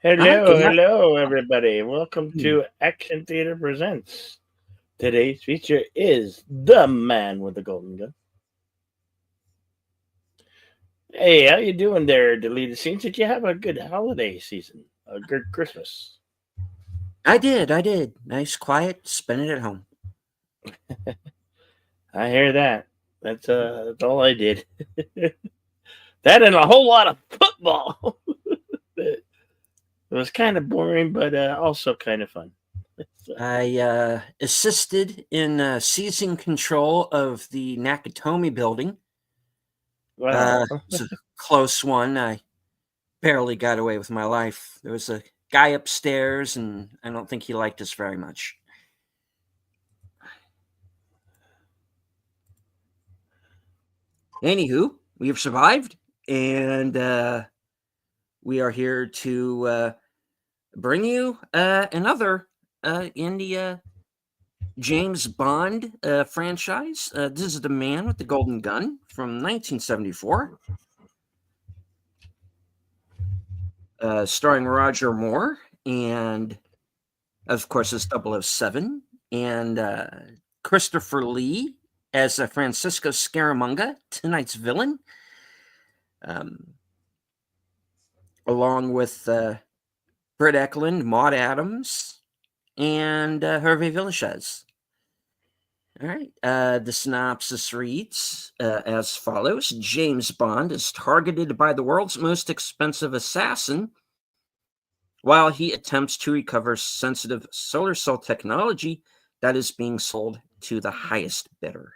Hi, Hello, good night. hello, everybody. Welcome to Action Theater Presents. Today's feature is The Man with the Golden Gun. Hey, how you doing there, deleted scenes? Did you have a good holiday season? A good Christmas? I did. Nice, quiet, spend it at home. I hear that. That's all I did. That and a whole lot of football. It was kind of boring, but also kind of fun. So, I assisted in seizing control of the Nakatomi building. wow. It's a close one. I barely got away with my life. There was a guy upstairs, and I don't think he liked us very much. Anywho, we have survived, and we are here to bring you another in the James Bond franchise. This is The Man with the Golden Gun from 1974, starring Roger Moore and, of course, it's 007, and Christopher Lee as Francisco Scaramanga, tonight's villain, um, along with Britt Eklund, Maud Adams, and Hervé Villechaize. All right. The synopsis reads as follows: James Bond is targeted by the world's most expensive assassin while he attempts to recover sensitive solar cell technology that is being sold to the highest bidder.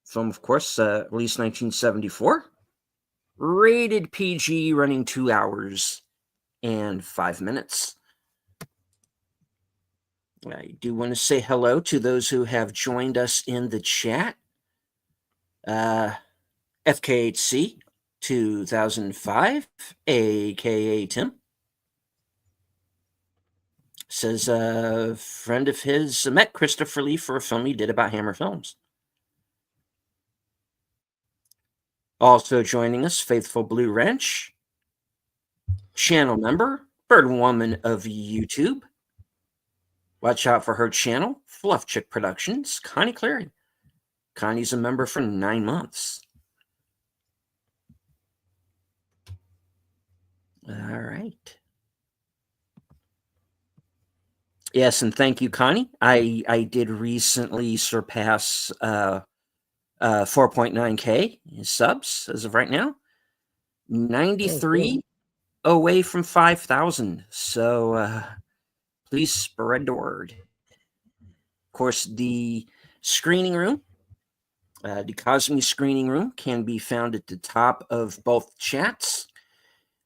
Film, of course, released 1974. Rated PG, running 2 hours and 5 minutes. I do want to say hello to those who have joined us in the chat. FKHC 2005, aka Tim, says a friend of his met Christopher Lee for a film he did about Hammer Films. Also joining us, Faithful Blue Wrench, channel member, Bird Woman of YouTube. Watch out for her channel, Fluff Chick Productions, Connie Cleary. Connie's a member for 9 months. All right. Yes, and thank you, Connie. I did recently surpass 4.9K subs as of right now. 93 away from 5,000. So please spread the word. Of course, the screening room, the Cosme screening room, can be found at the top of both chats.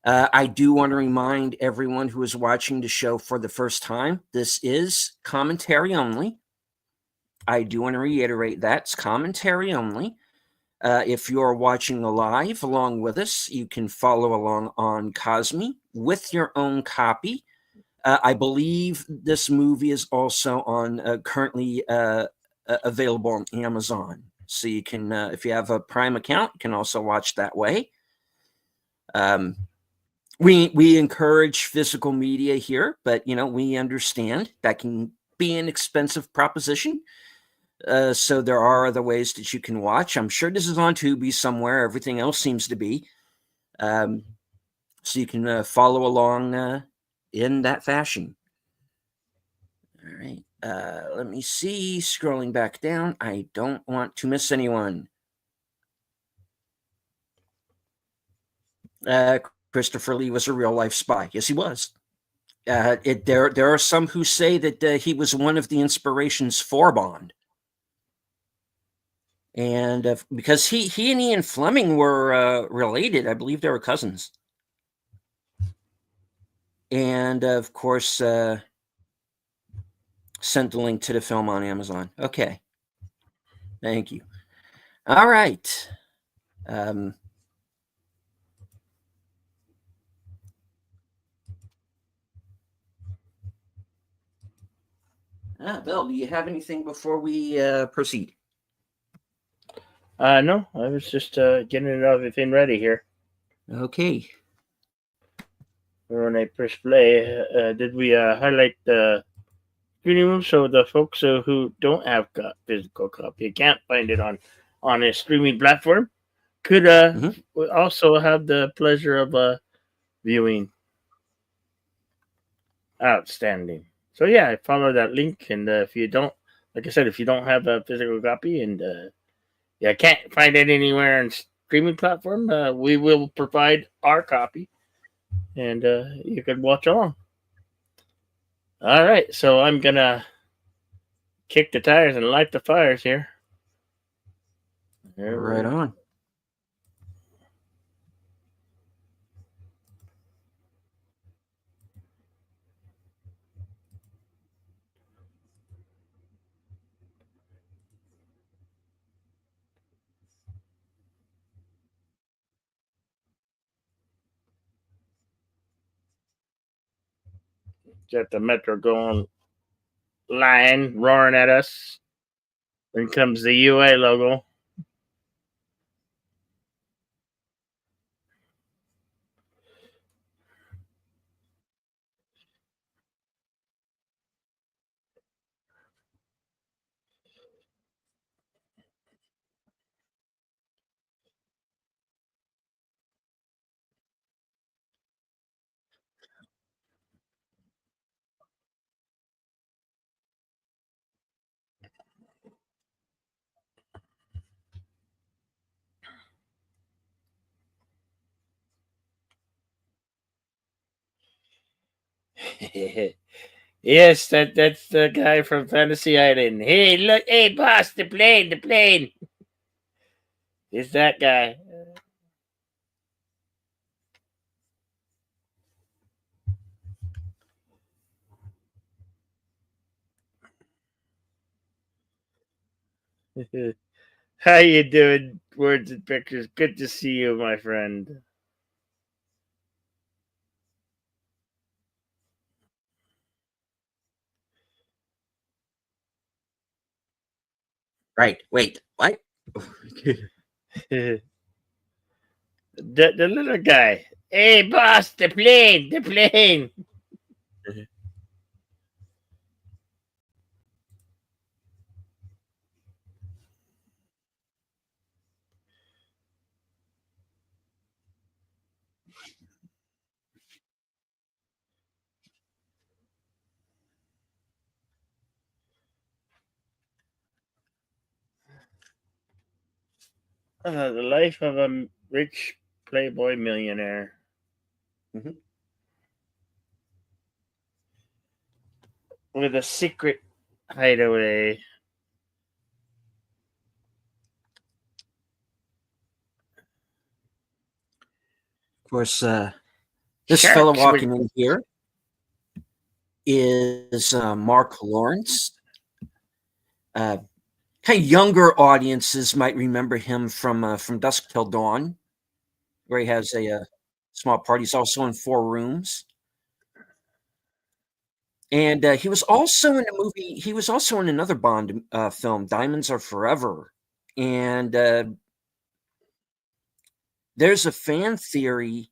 I do want to remind everyone who is watching the show for the first time, this is commentary only. I do want to reiterate that it's commentary only. If you're watching live along with us, you can follow along on Cosme with your own copy. I believe this movie is also on currently available on Amazon. So you can, if you have a Prime account, you can also watch that way. We encourage physical media here, but we understand that can be an expensive proposition. So there are other ways that you can watch. I'm sure this is on Tubi somewhere. Everything else seems to be. So you can follow along in that fashion. All right. Let me see. Scrolling back down. I don't want to miss anyone. Christopher Lee was a real life spy. Yes, he was. There are some who say that he was one of the inspirations for Bond. And because he and Ian Fleming were related, I believe they were cousins. And of course, sent the link to the film on Amazon. Okay, thank you. All right. Bill, do you have anything before we proceed? No, I was just getting everything ready here. Okay. When I press play, did we highlight the reading room so the folks who don't have physical copy can't find it on a streaming platform could Hmm. also have the pleasure of viewing? Outstanding. So yeah, follow that link, and if you don't, like I said, if you don't have a physical copy and yeah, can't find it anywhere on streaming platform, we will provide our copy, and you can watch along. All right, so I'm gonna kick the tires and light the fires here. There Right we on. got the Metro going line roaring at us. Then comes the UA logo. Yes, that's the guy from Fantasy Island. Hey, look, hey, boss, the plane, the plane. It's that guy. How you doing? Words and pictures. Good to see you, my friend. Right. Wait. What? the little guy. Hey, boss, the plane, the plane. The life of a rich playboy millionaire Mhm. with a secret hideaway. Of course, this fellow Sharks with walking in here is Mark Lawrence. Kind of younger audiences might remember him from Dusk Till Dawn, where he has a small part. He's also in Four Rooms, and he was also in a movie. He was also in another Bond film, Diamonds Are Forever, and there's a fan theory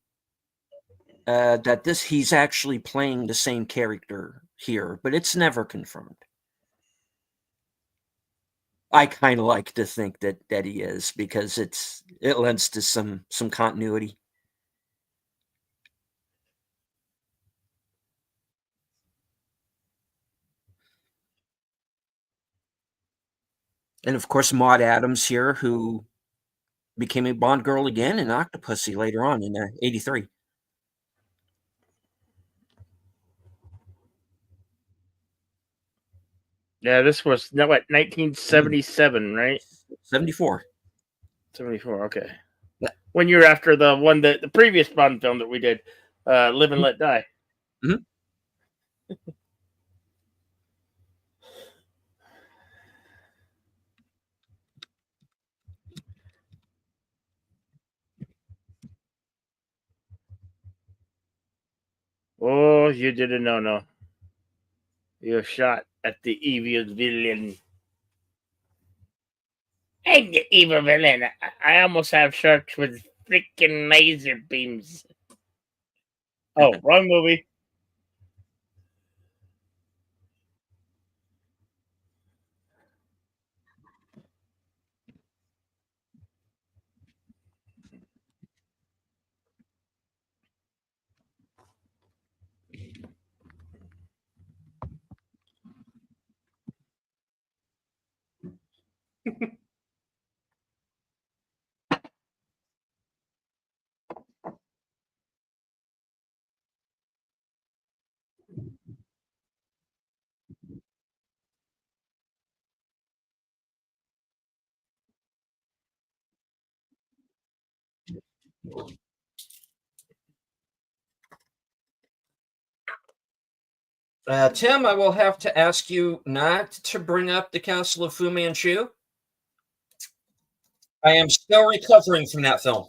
that this he's actually playing the same character here, but it's never confirmed. I kind of like to think that he is because it lends to some continuity. And of course, Maud Adams here, who became a Bond girl again in Octopussy later on in '83. yeah, this was no what 1977, right? 74. 74. Okay. Yeah. 1 year after the previous Bond film that we did, Live and Let Die. Mhm. Oh, you didn't know, no. You shot at the evil villain. I'm the evil villain. I almost have sharks with freaking laser beams. Oh, wrong movie. Tim, I will have to ask you not to bring up the Castle of Fu Manchu. I am still recovering from that film.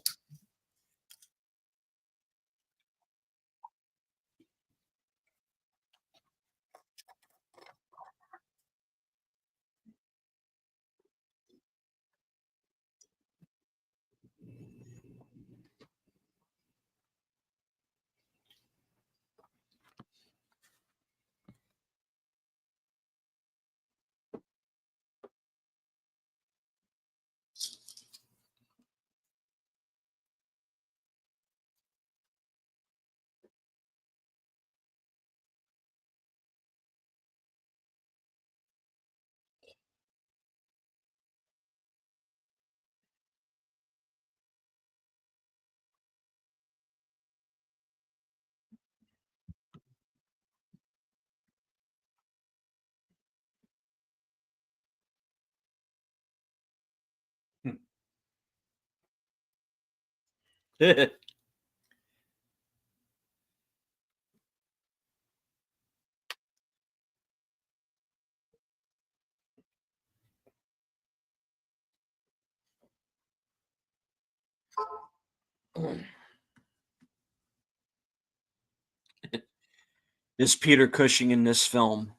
Is Peter Cushing in this film?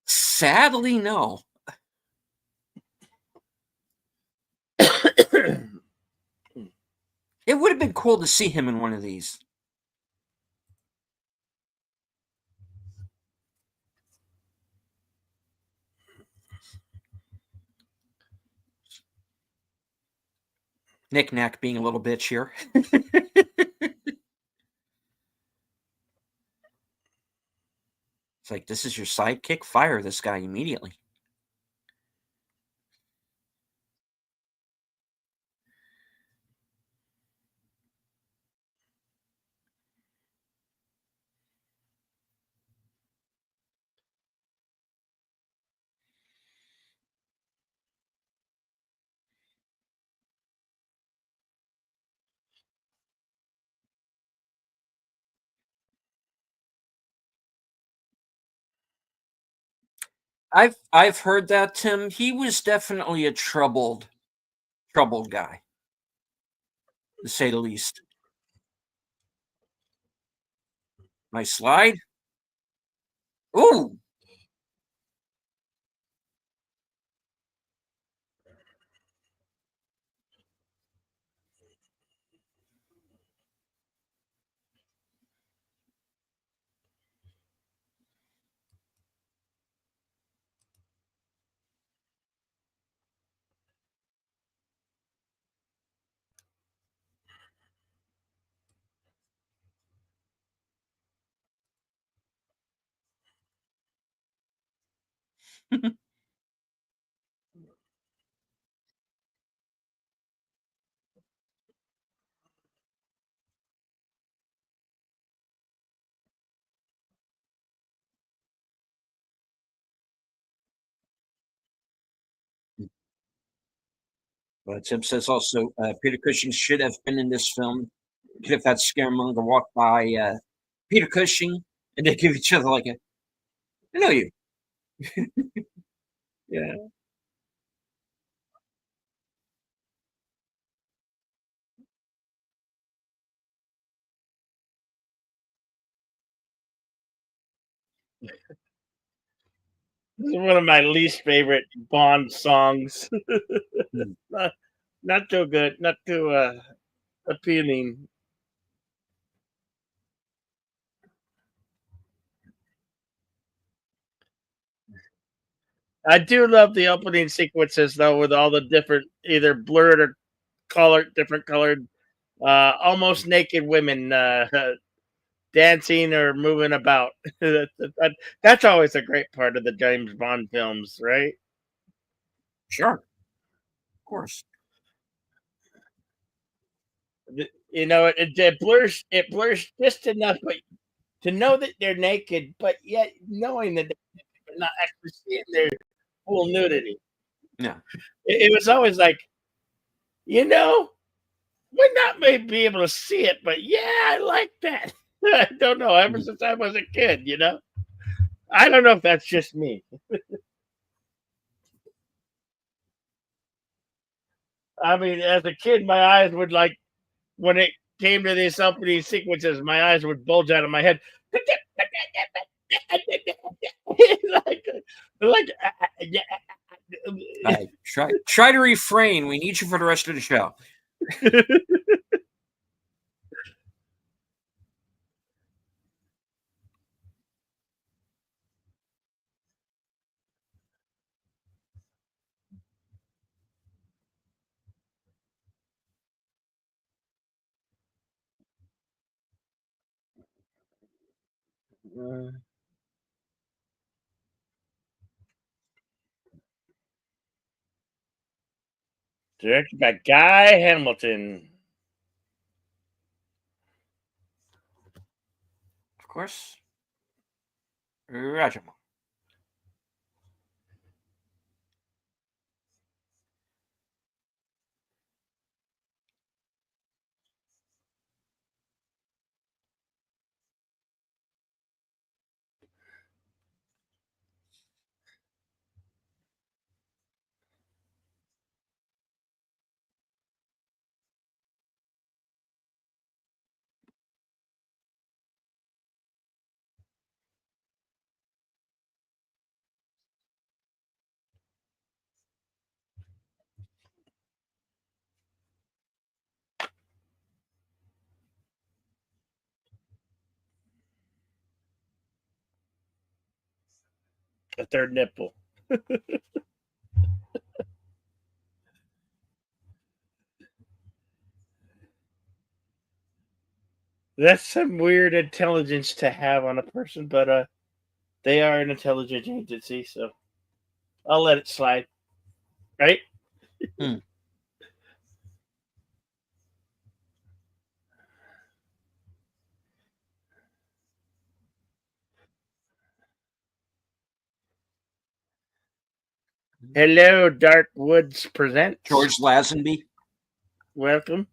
Sadly, no. It would have been cool to see him in one of these. Nick Nack being a little bitch here. It's like, this is your sidekick? Fire this guy immediately. I've heard that, Tim. He was definitely a troubled guy, to say the least. Nice slide. Ooh. Tim says also Peter Cushing should have been in this film. Could have had Scaremonger walk by Peter Cushing and they give each other like a, I know you. Yeah. This is one of my least favorite Bond songs. Not too good. Not too appealing. I do love the opening sequences though, with all the different either blurred or colored, different colored, almost naked women dancing or moving about. That's always a great part of the James Bond films, right? Sure, of course. You know, it blurs just enough, but to know that they're naked, but yet knowing that they're not actually seeing their full nudity. Yeah. It was always like, you know, we not may be able to see it, but yeah, I like that. I don't know. Ever Mhm. since I was a kid, I don't know if that's just me. I mean, as a kid, my eyes would like when it came to these opening sequences, my eyes would bulge out of my head. like, yeah. All right, try to refrain. We need you for the rest of the show. Directed by Guy Hamilton. Of course, Roger. A third nipple. That's some weird intelligence to have on a person, but they are an intelligent agency, so I'll let it slide. Right? Hmm. Hello, Dark Woods presents. George Lazenby. Welcome.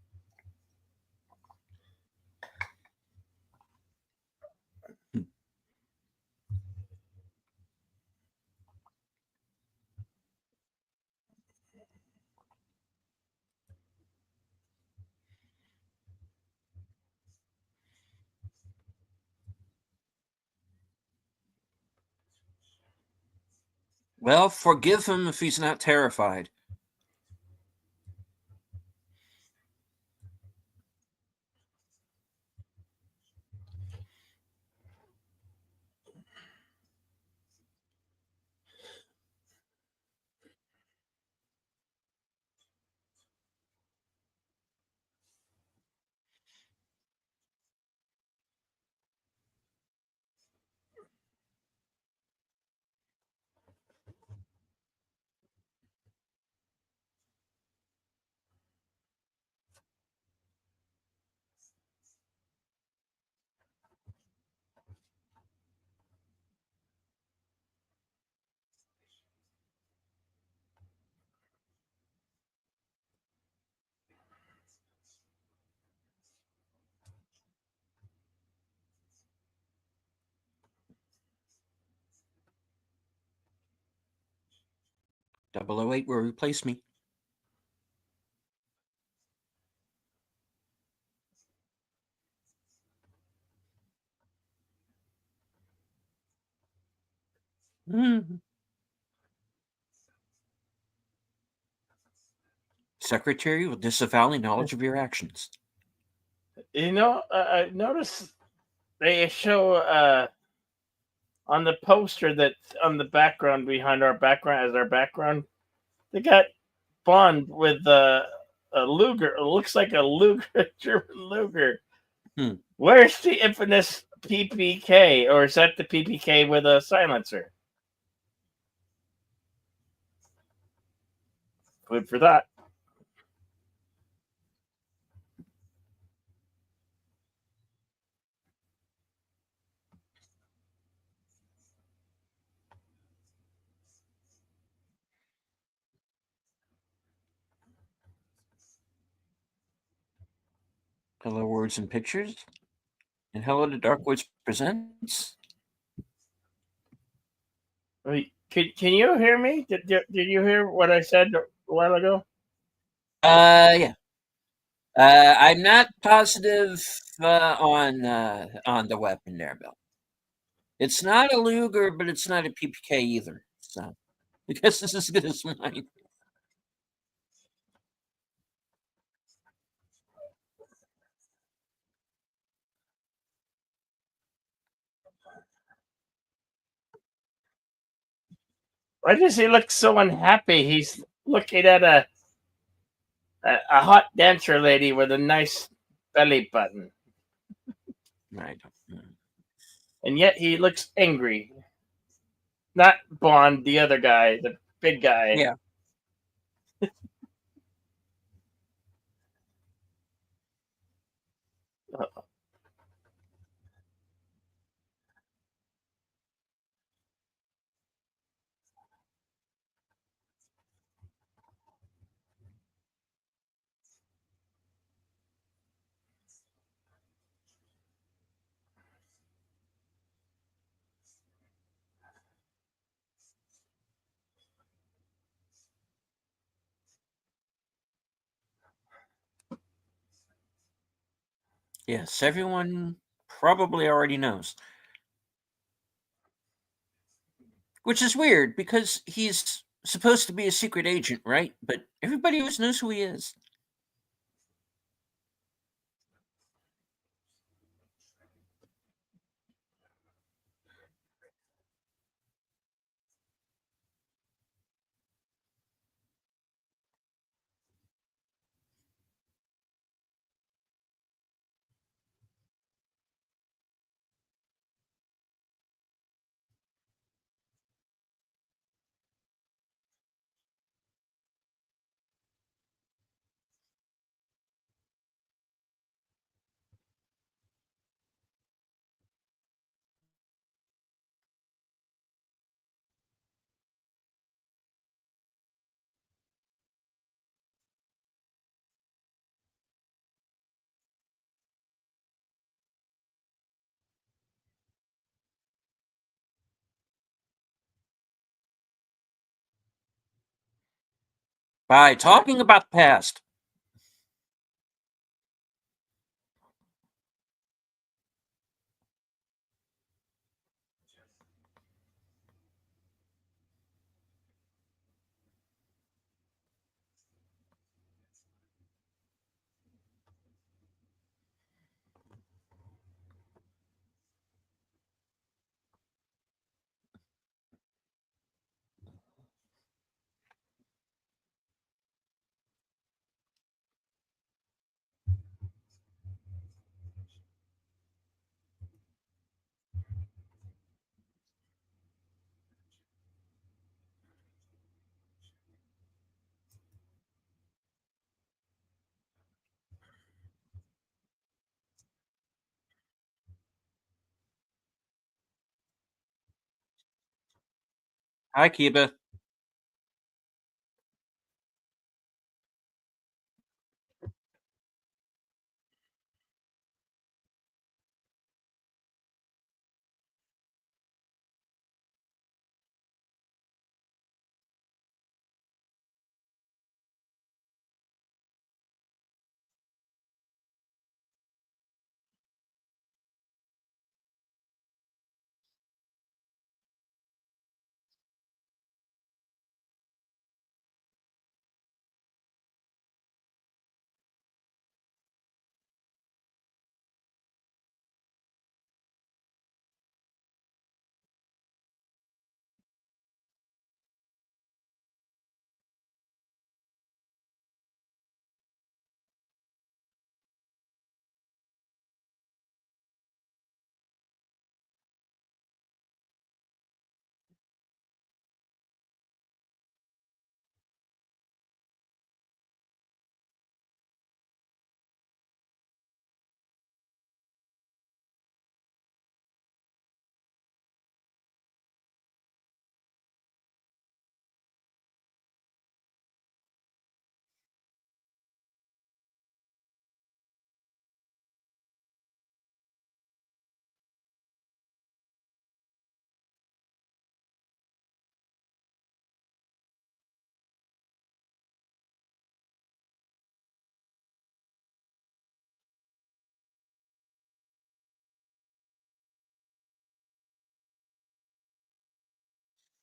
Well, forgive him if he's not terrified. 008 will replace me. Secretary will disavow any knowledge of your actions. I noticed they show on the poster that's on the background behind our background as our background. They got Bond with a Luger. It looks like a Luger, German Luger. Hmm. Where's the infamous PPK, or is that the PPK with a silencer? Good for that. Hello, Words and Pictures. And hello to Dark Woods Presents. Wait, can you hear me? Did you hear what I said a while ago? Yeah. I'm not positive on the weapon there, Bill. It's not a Luger, but it's not a PPK either. So I guess this is as good as mine. Why does he look so unhappy? He's looking at a hot dancer lady with a nice belly button, I don't know. and yet he looks angry. Not Bond, the other guy, the big guy. Yeah. Yes, everyone probably already knows. Which is weird because he's supposed to be a secret agent, right? But everybody always knows who he is. By talking about the past. Hi, Kiba.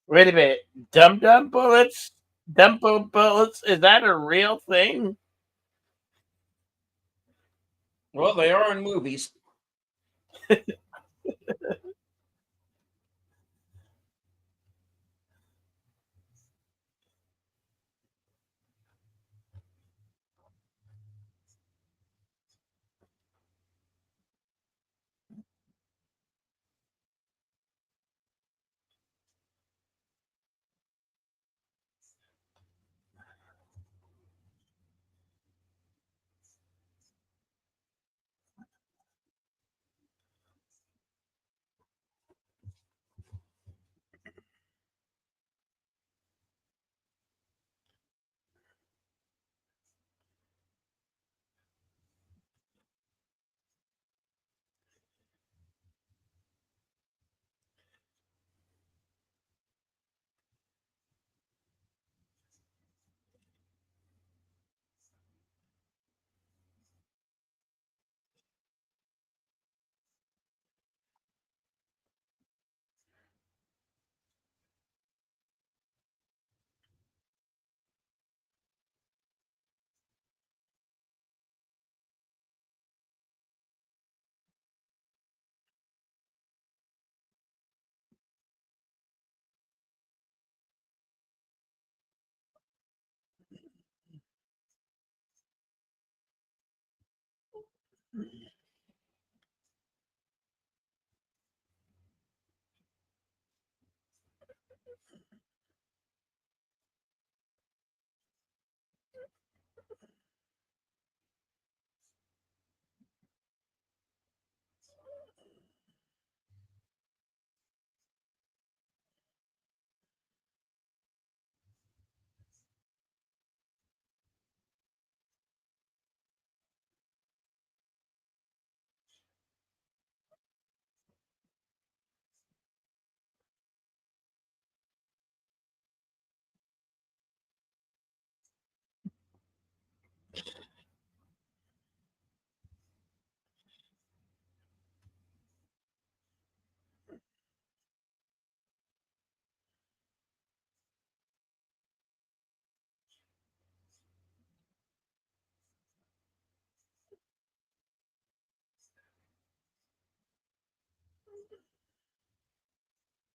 Wait a minute. Dum dum bullets? Dumbo bullets? Is that a real thing? Well, they are in movies.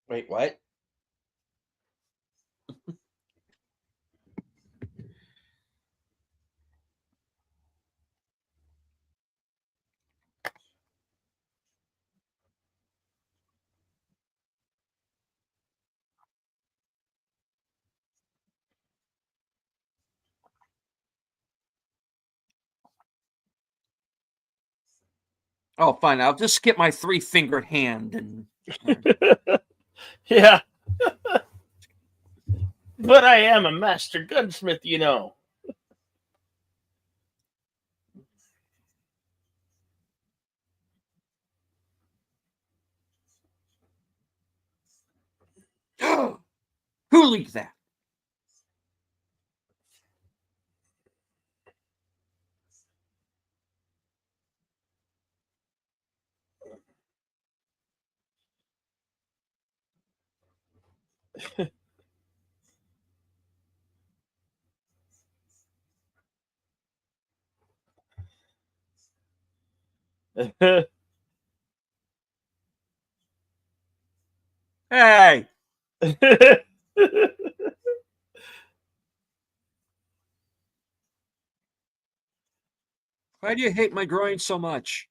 Wait, what? Oh, fine. I'll just skip my 3-fingered hand and. Yeah. But I am a master gunsmith, you know. Who leaked that? Hey, why do you hate my groin so much?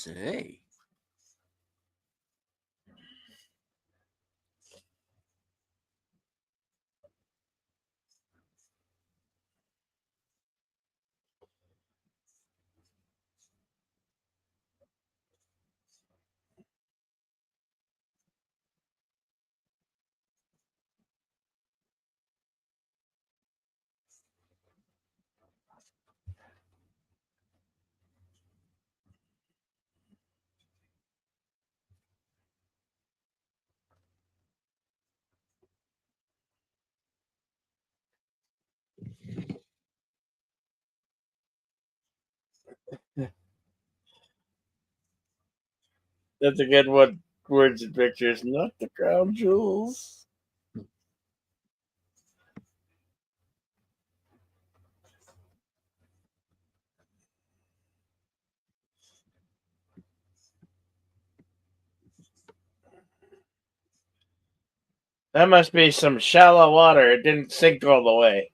say. That's a good one. Words and pictures, not the crown jewels. That must be some shallow water. It didn't sink all the way.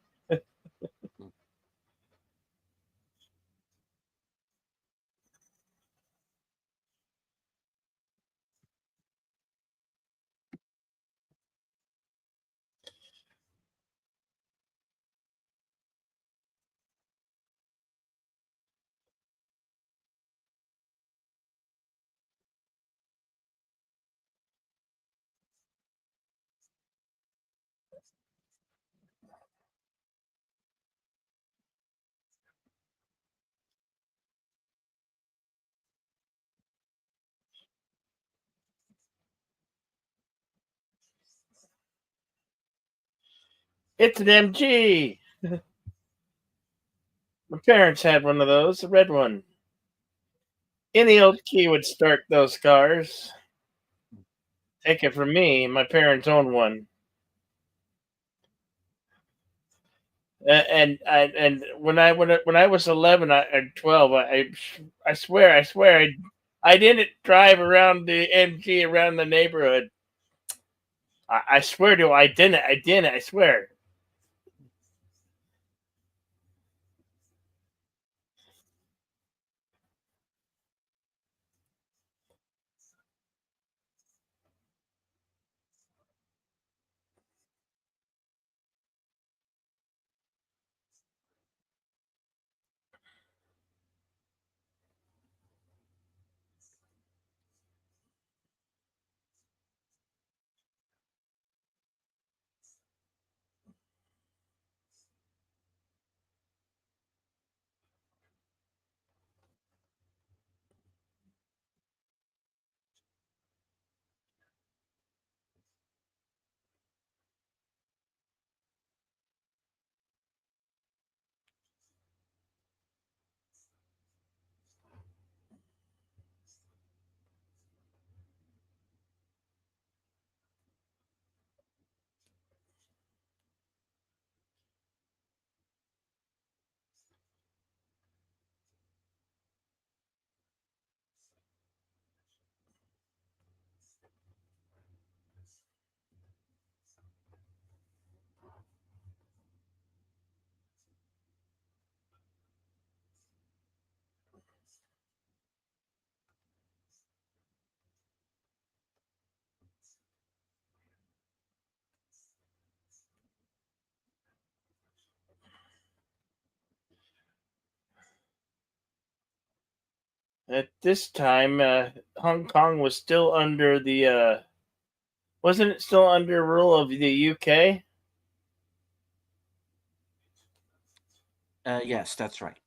It's an MG. My parents had one of those, a red one. Any old key would start those cars. Take it from me, my parents owned one. And when I was 11 and 12, I swear I didn't drive around the MG around the neighborhood. I swear to you, I didn't, I swear. At this time, Hong Kong was still under the wasn't it still under rule of the UK? Yes, that's right.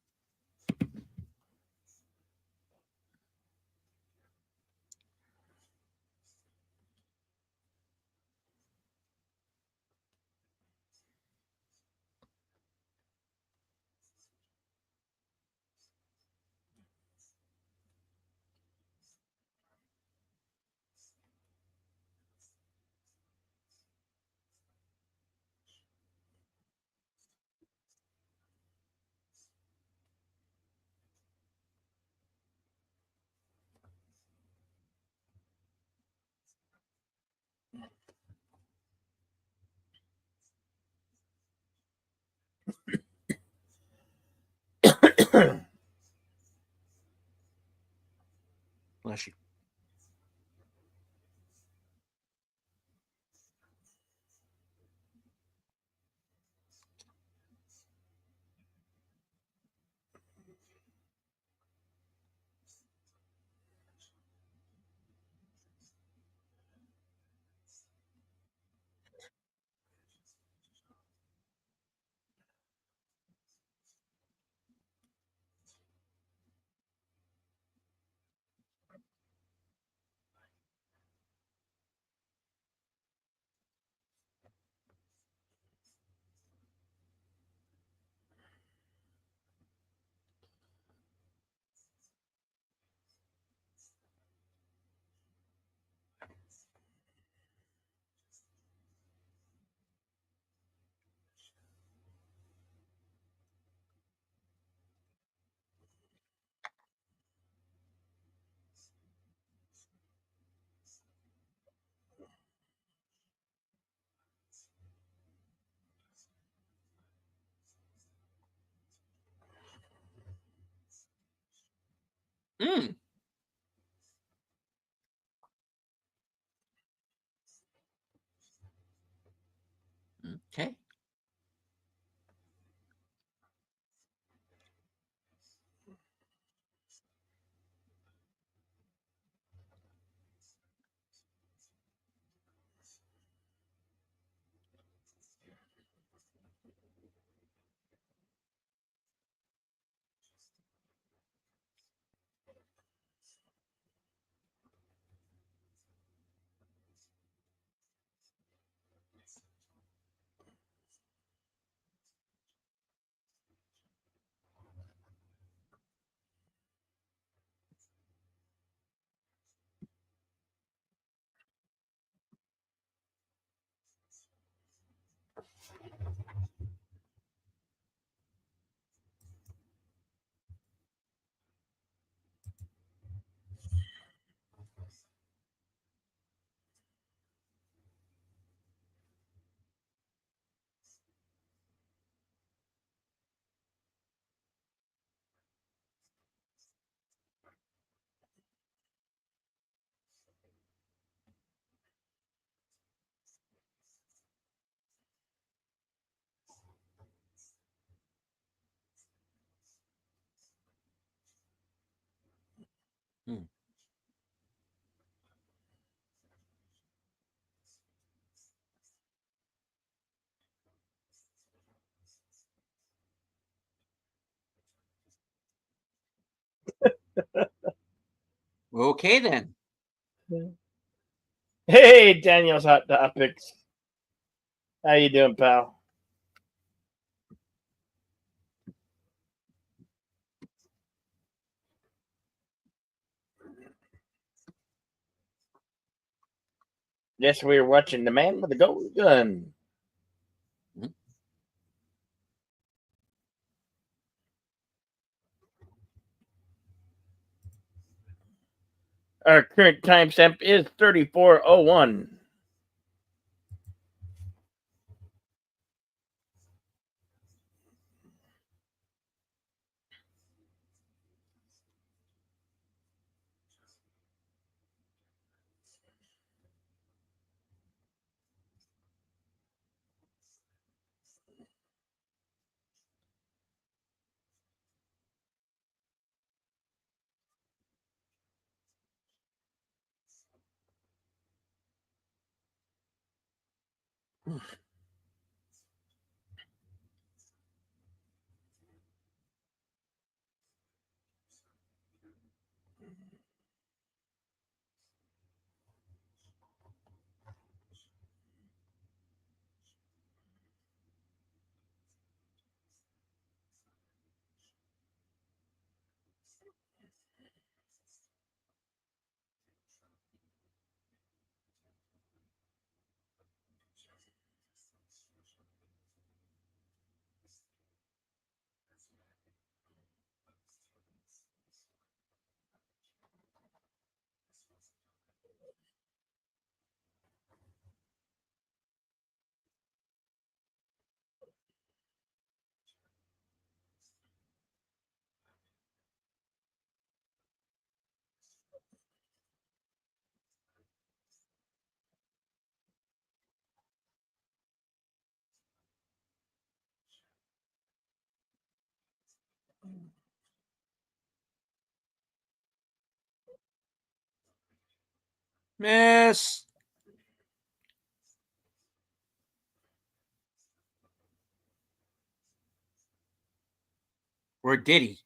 Mm. Okay. Mm. Okay then. Hey, Daniel's Hot Topics. How you doing, pal? Yes, we were watching The Man with the Golden Gun. Mm. Our current timestamp is 34:01. Miss. Or did he?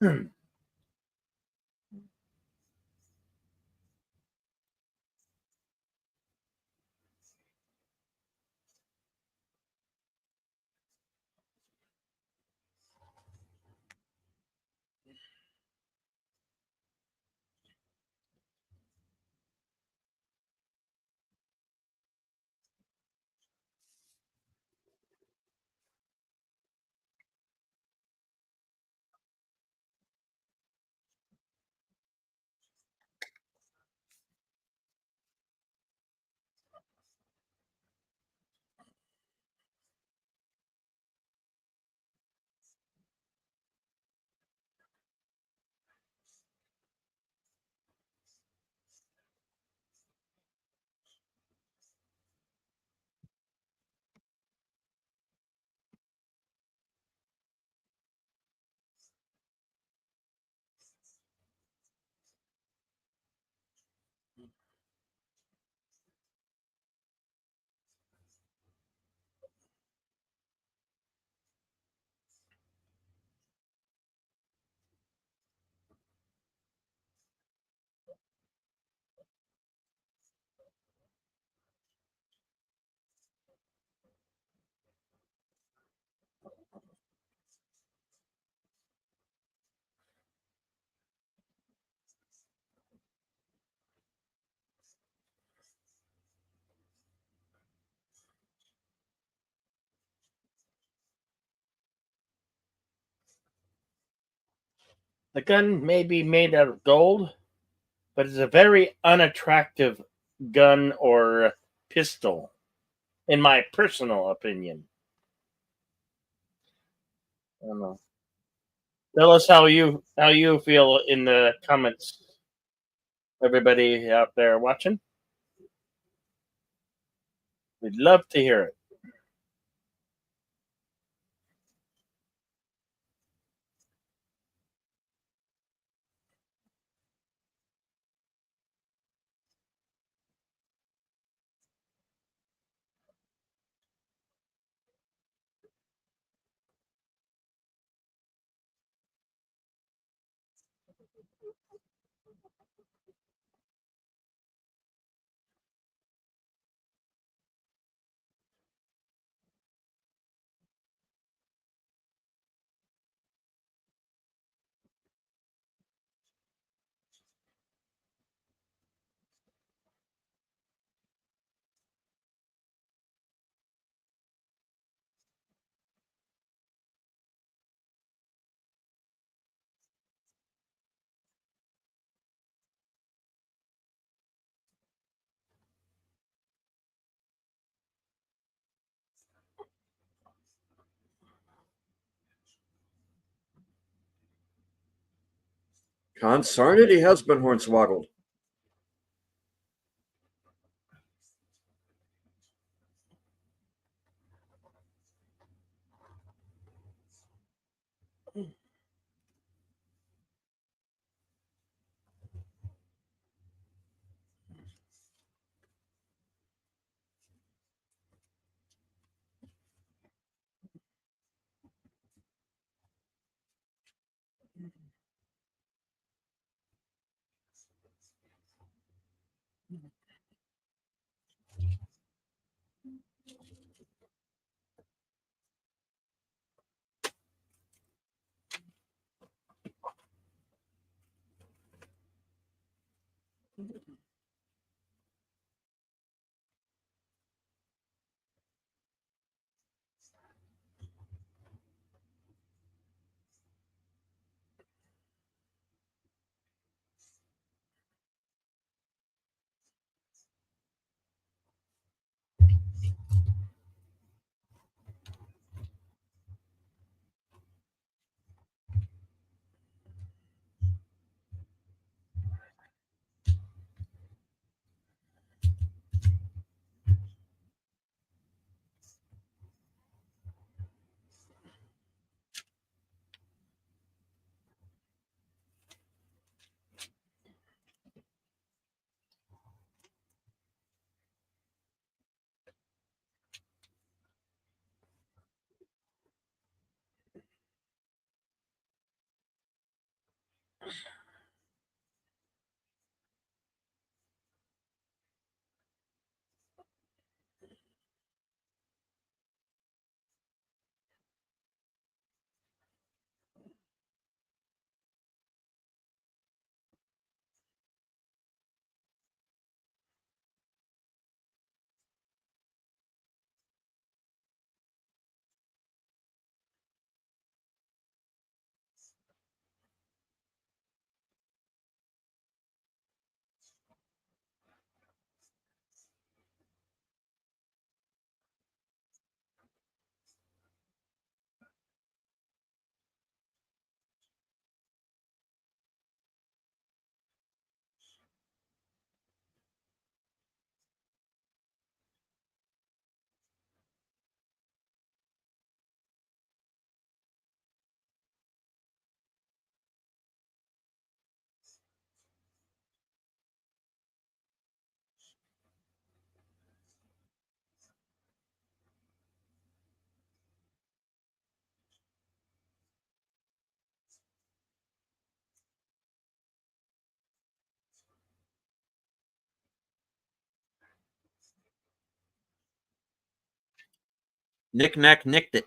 The gun may be made out of gold, but it's a very unattractive gun or pistol, in my personal opinion. I don't know. Tell us how you feel in the comments. Everybody out there watching, we'd love to hear it. Consarn it, he has been hornswoggled. Knick-knack nicked it.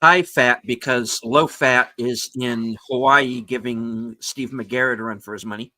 High fat because low fat is in Hawaii, giving Steve McGarrett a run for his money.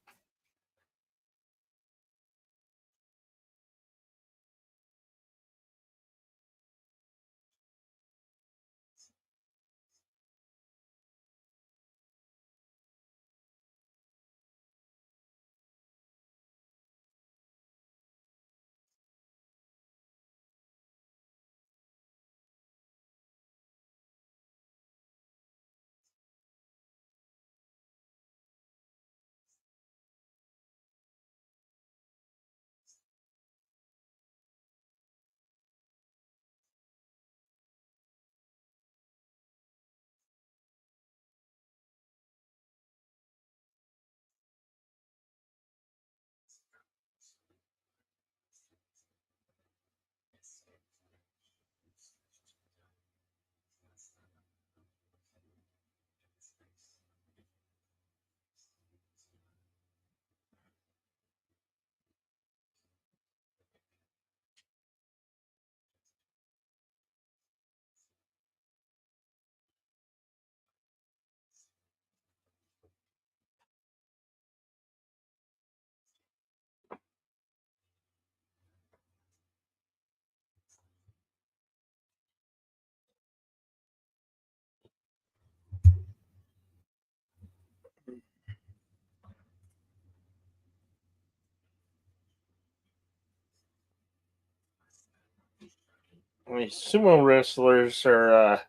I mean, sumo wrestlers are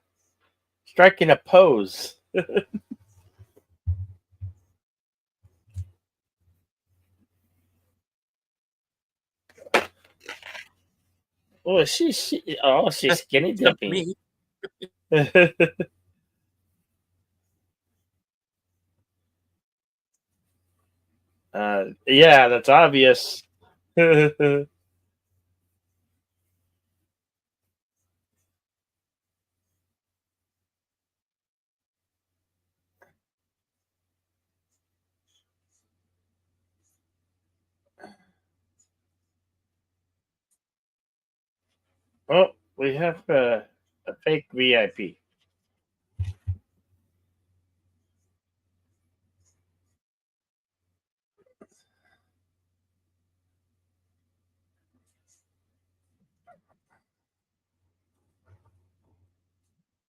striking a pose. Oh, she's skinny Except dipping. me. Yeah, that's obvious. Oh, we have a fake VIP.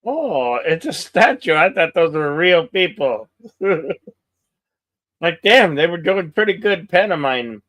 Oh, it's a statue. I thought those were real people. Like, damn, they were doing pretty good pantomime.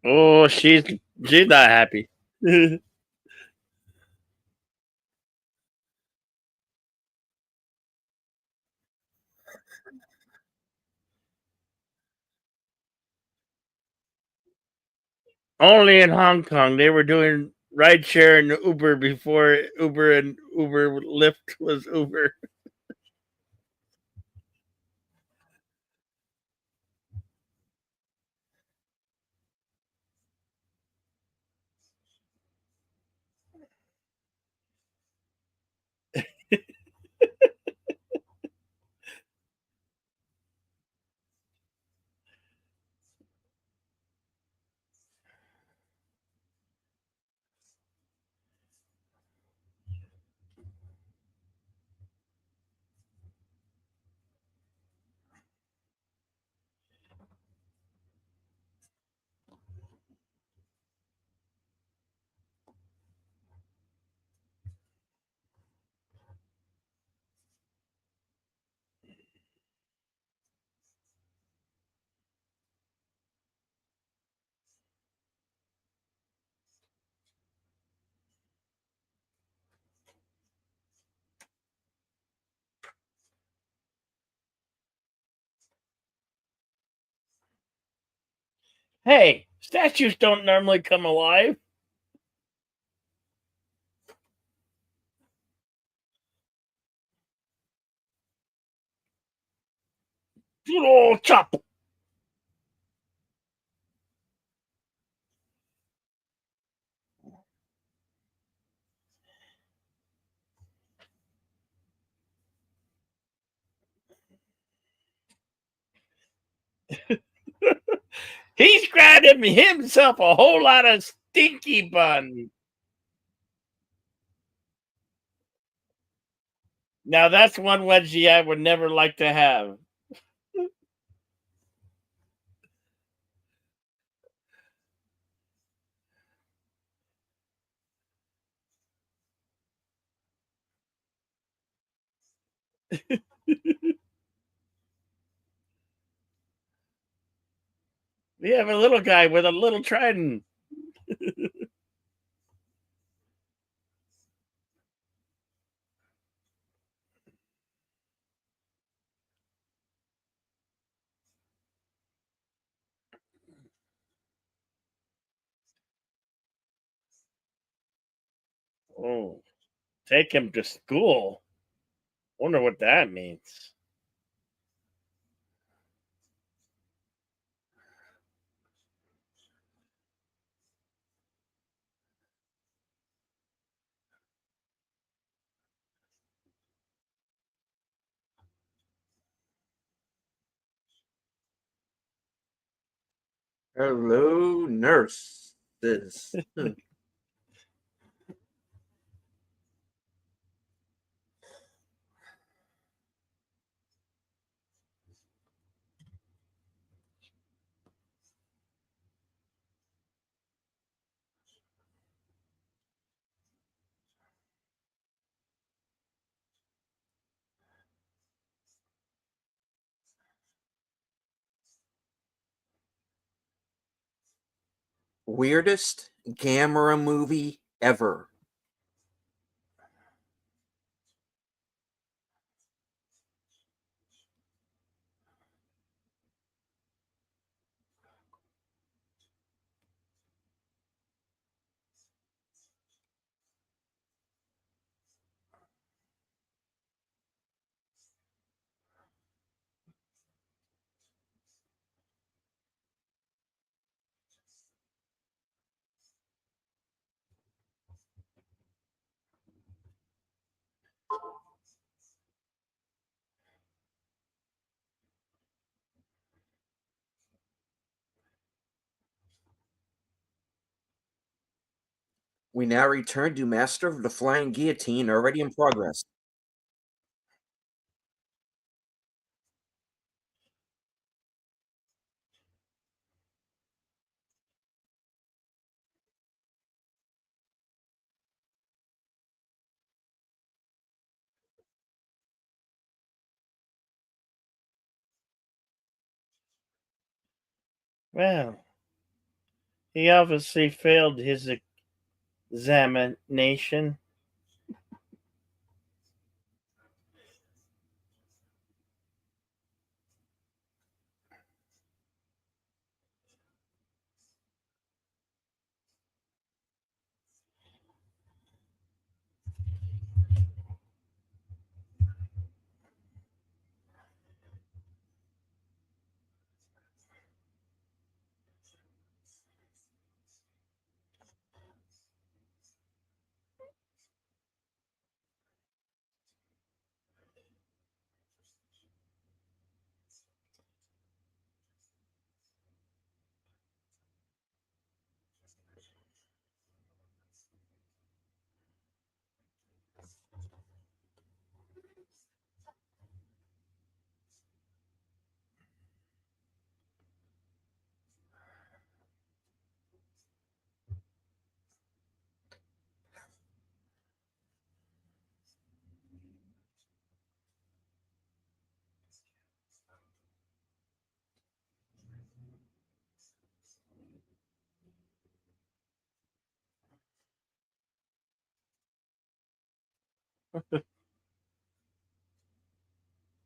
Oh, she's not happy. Only in Hong Kong they were doing rideshare and Uber before Uber and Uber Lyft was Uber. Hey, statues don't normally come alive. Good old chop. He's grabbed himself a whole lot of stinky bun. Now that's one wedgie I would never like to have. We have a little guy with a little trident. Oh, take him to school. Wonder what that means. Hello, nurse. This. Weirdest Gamera movie ever. We now return to Master of the Flying Guillotine, already in progress. Well, He obviously failed his examination.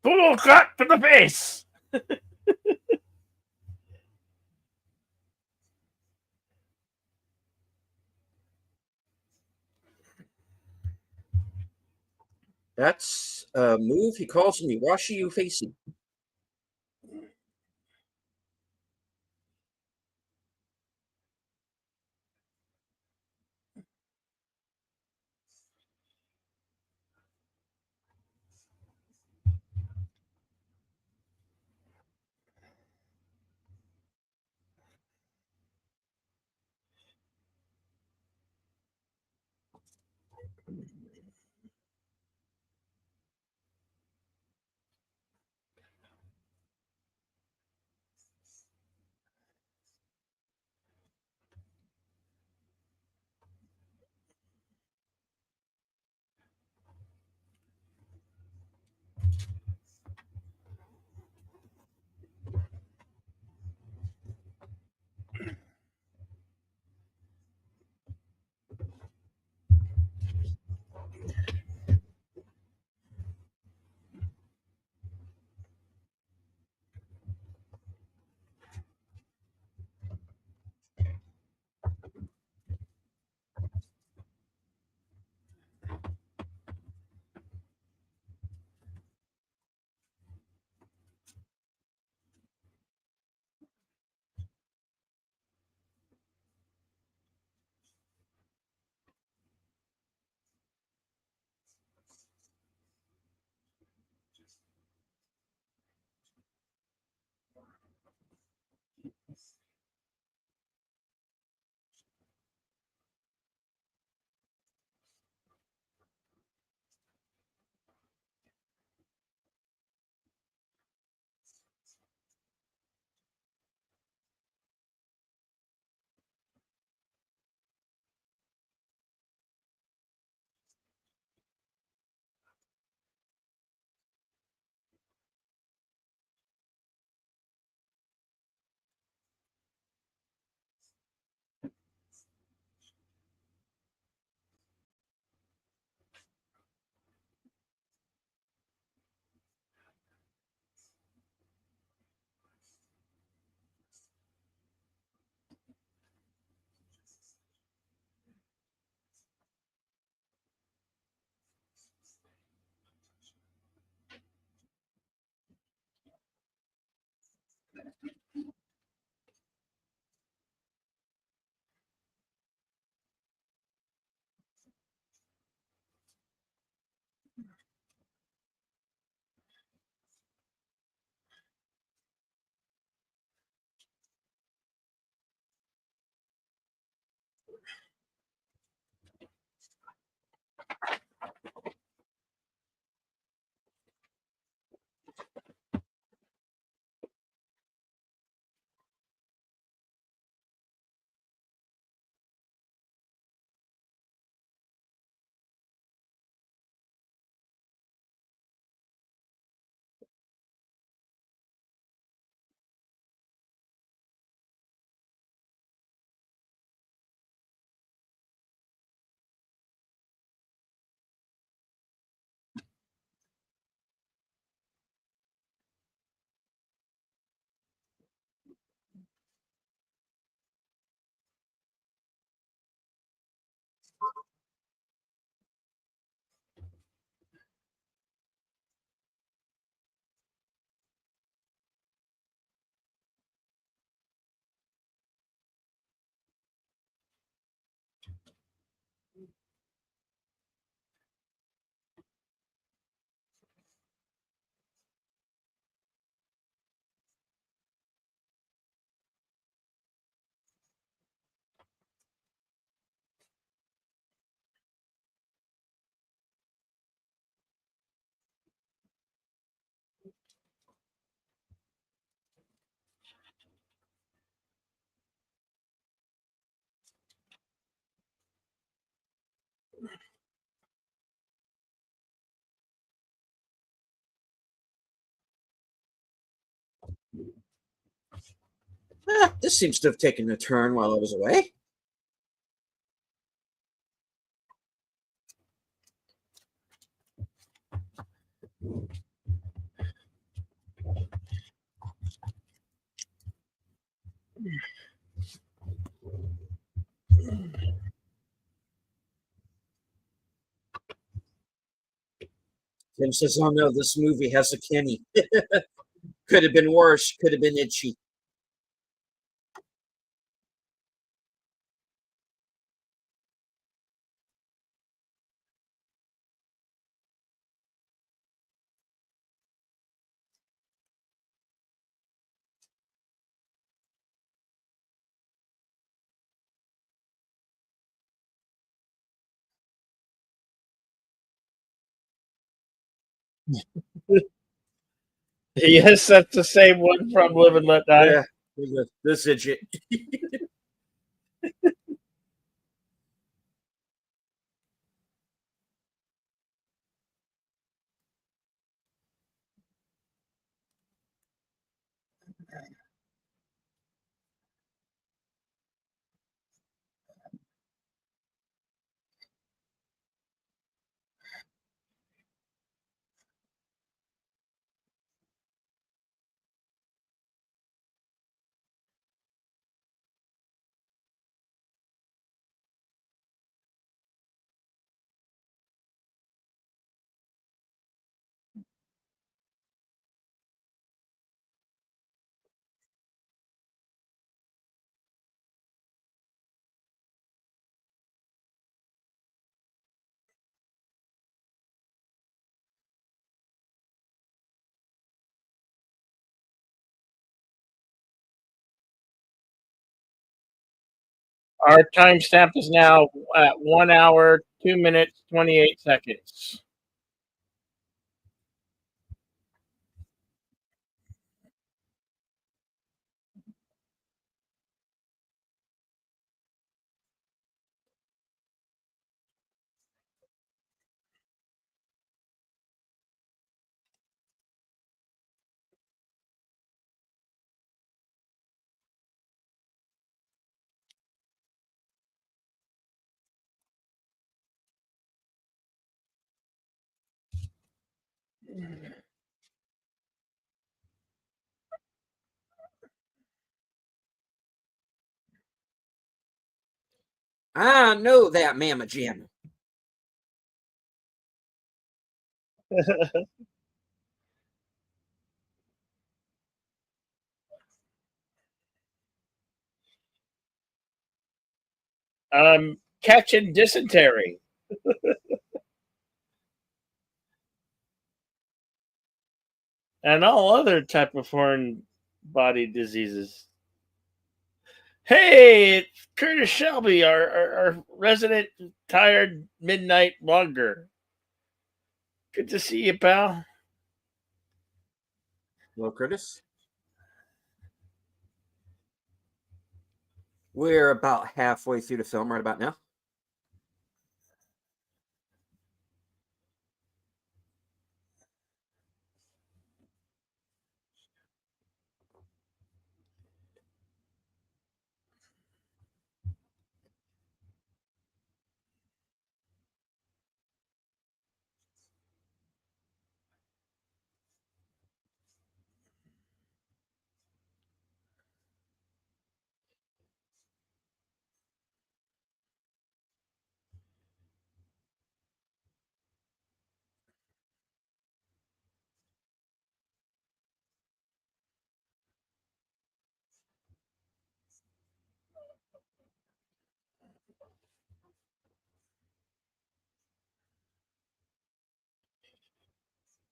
Full cut to the face. That's a move he calls me Washi you facey. This seems to have taken a turn while I was away. Tim says, "Oh no, this movie has a Kenny. Could have been worse. Could have been itchy." Yes, that's the same one from Live and Let Die. Yeah, this idiot. Our timestamp is now at 1 hour, 2 minutes, 28 seconds. I know that, Mama Jim. Catching dysentery and all other type of foreign body diseases. Hey, it's Curtis Shelby, our resident tired midnight logger. Good to see you, pal. Hello, Curtis. We're about halfway through the film right about now.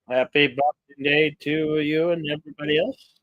Happy Boxing Day to you and everybody else.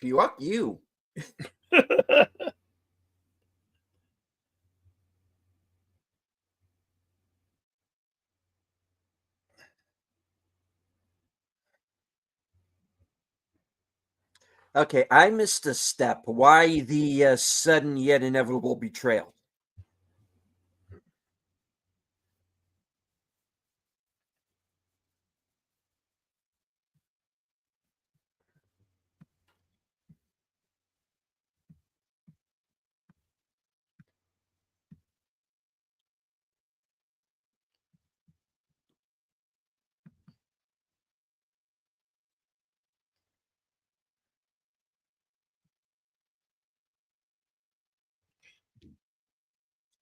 Fuck you. Okay, I missed a step. Why the sudden yet inevitable betrayal?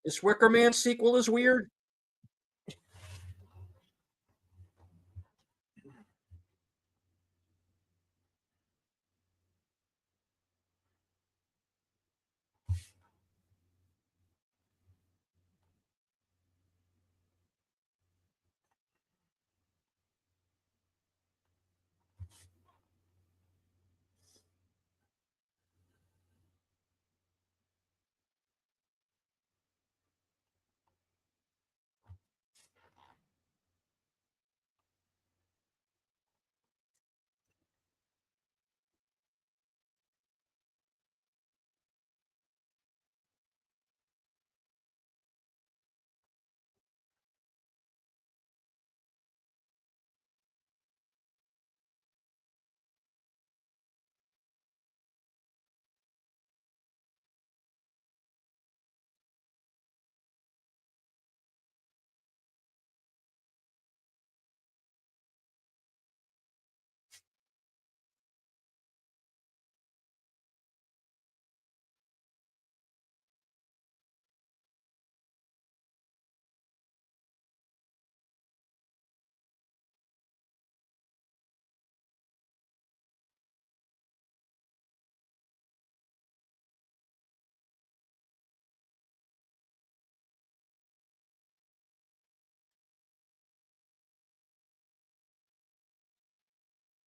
This Wicker Man sequel is weird.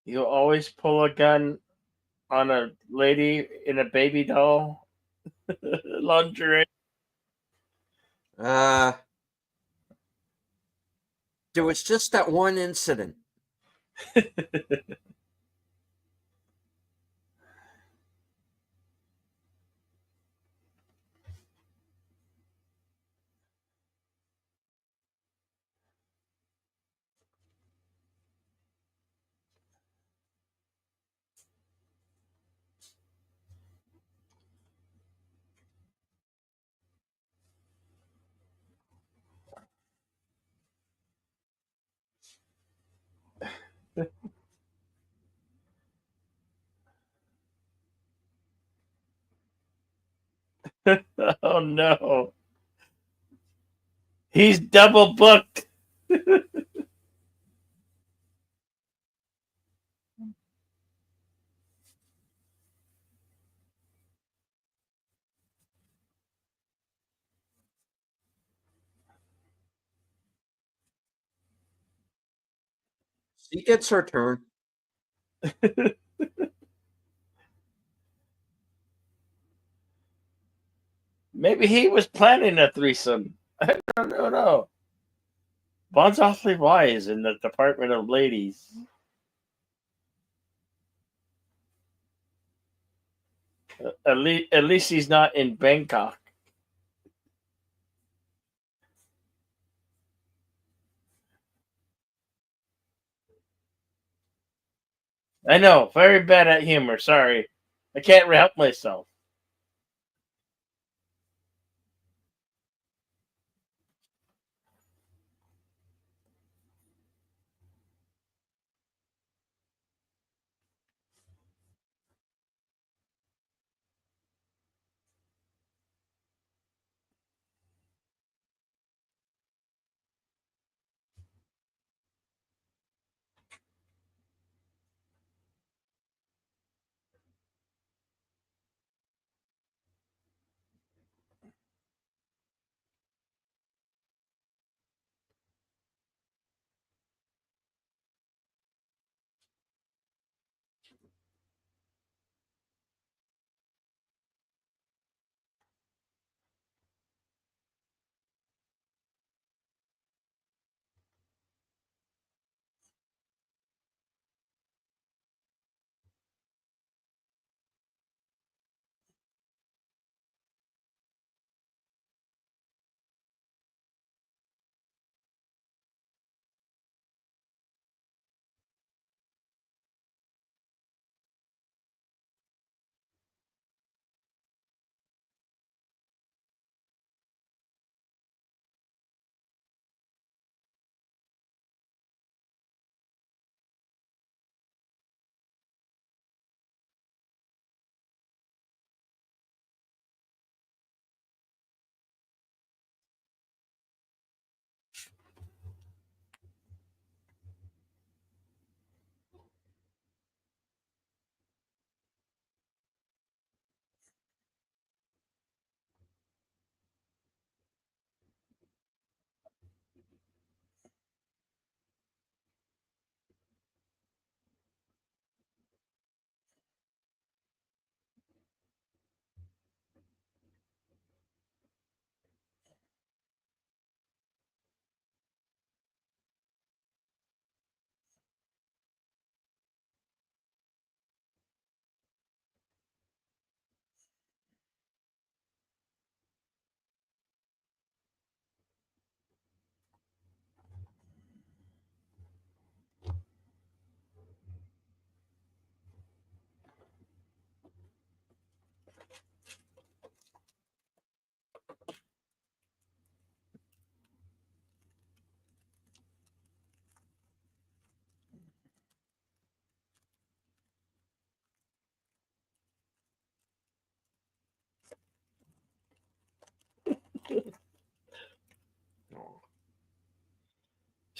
You always pull a gun on a lady in a baby doll lingerie. There was just that one incident. Oh no. He's double booked. She gets her turn. Maybe he was planning a threesome. I don't know. Bond's awfully wise in the Department of Ladies. At least he's not in Bangkok. I know, very bad at humor. Sorry, I can't help myself.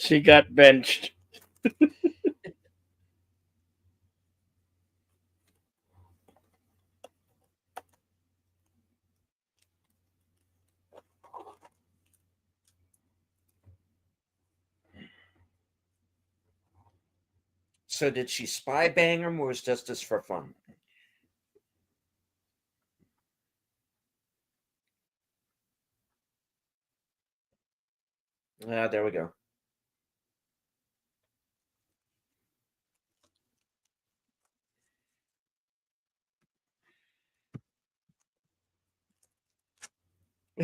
She got benched. So did she spy bang him, or was just this for fun? There we go.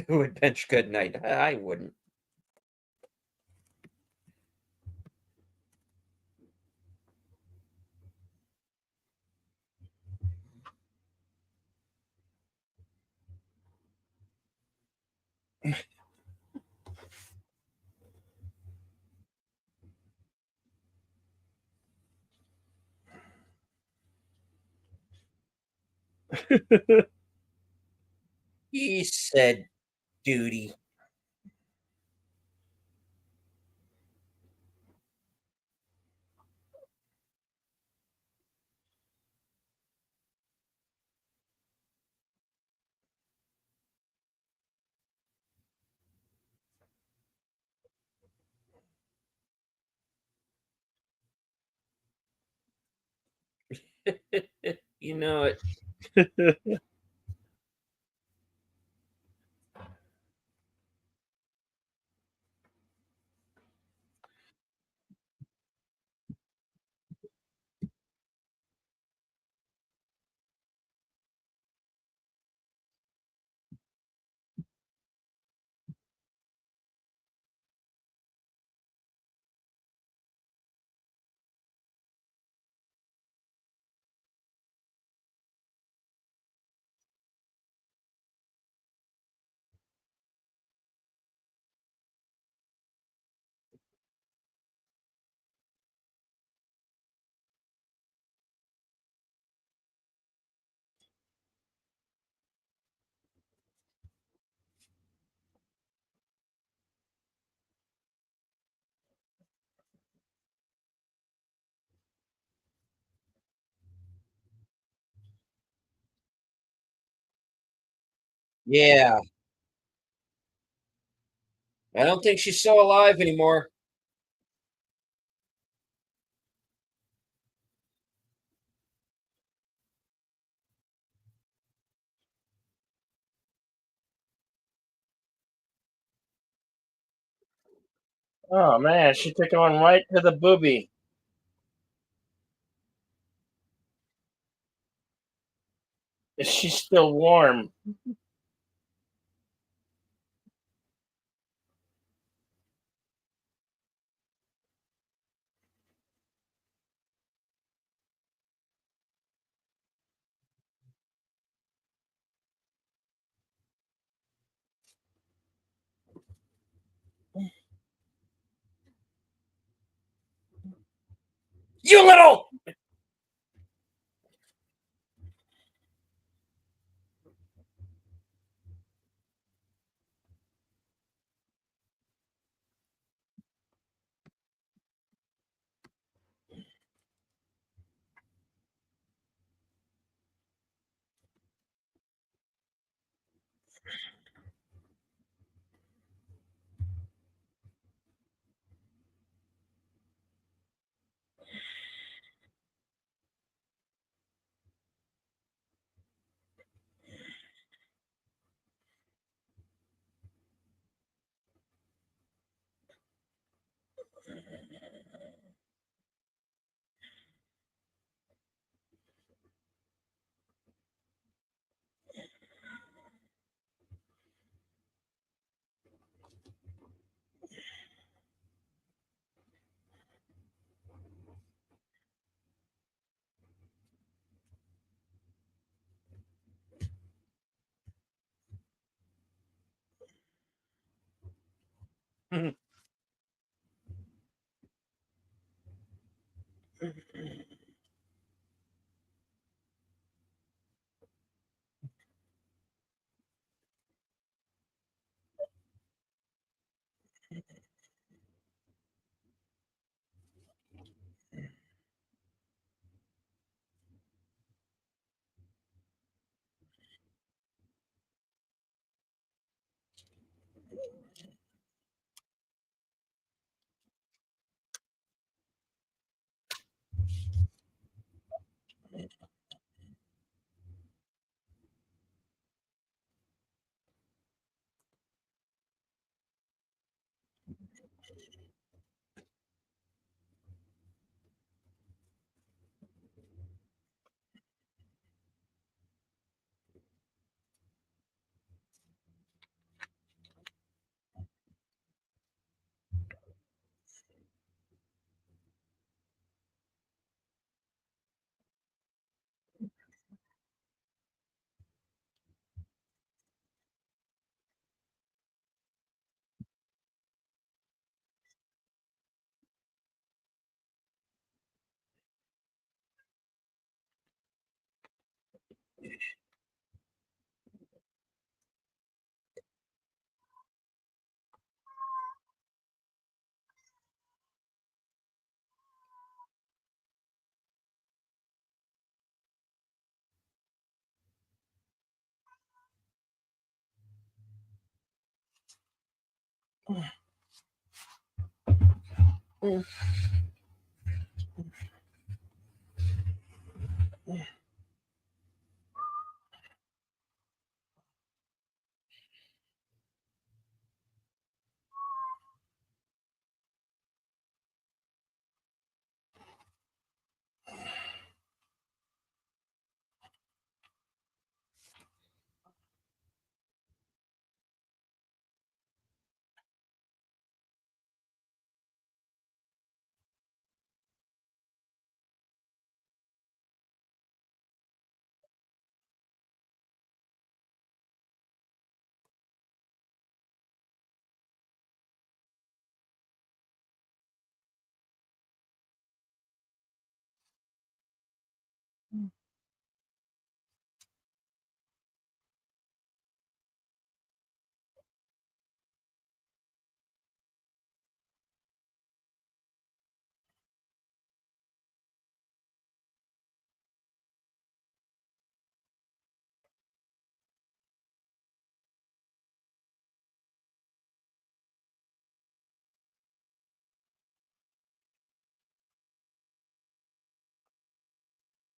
Who would bench good night? I wouldn't. He said duty. You know it. Yeah. I don't think she's still alive anymore. Oh man, she took one right to the boobie. Is she still warm? You little.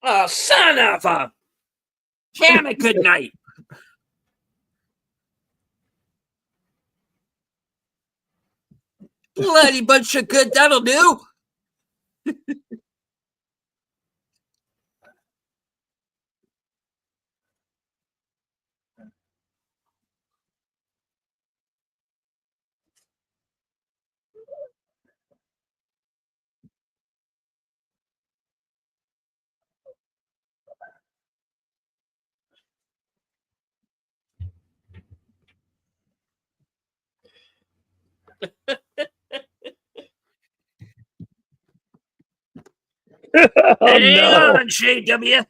Oh, son of a damn it! Good night. Bloody bunch of good. That'll do. Oh Hang no! on, JW.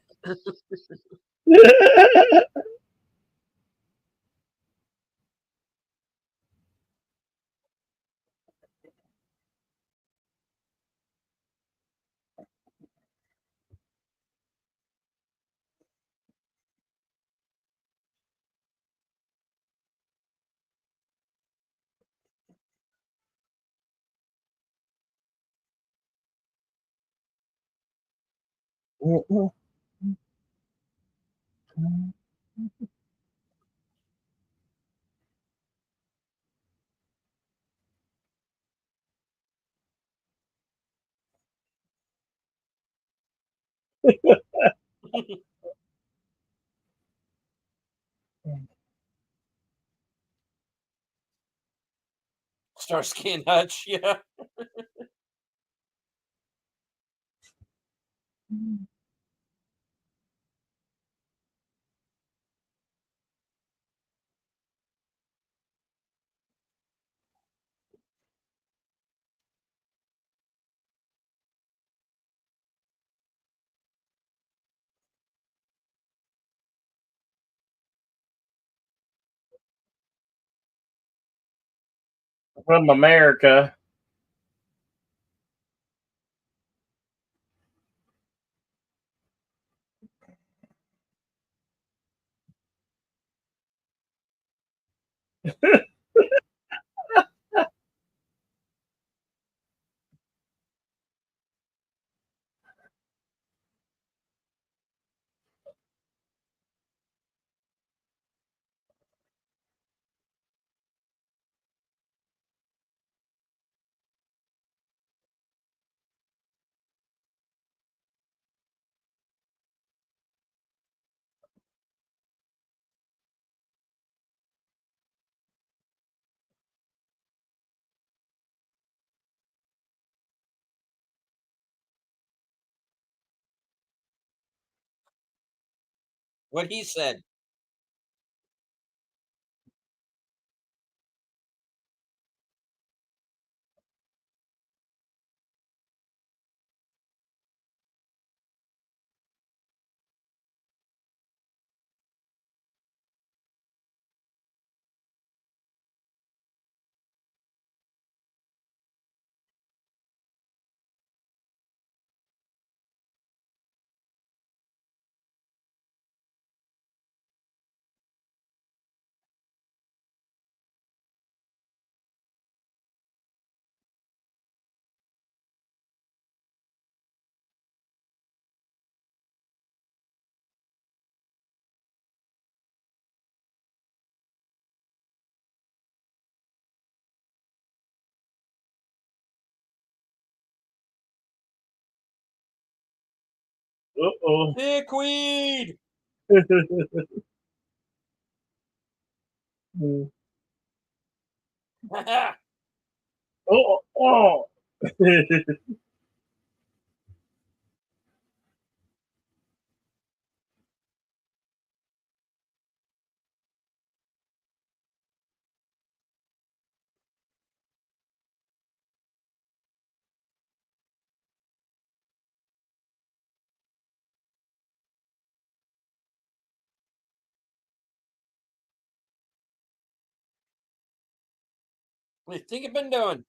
Starsky and Hutch. Yeah. From America. What he said. Uh-oh. Dickweed. Oh, oh. What do you think you've been doing?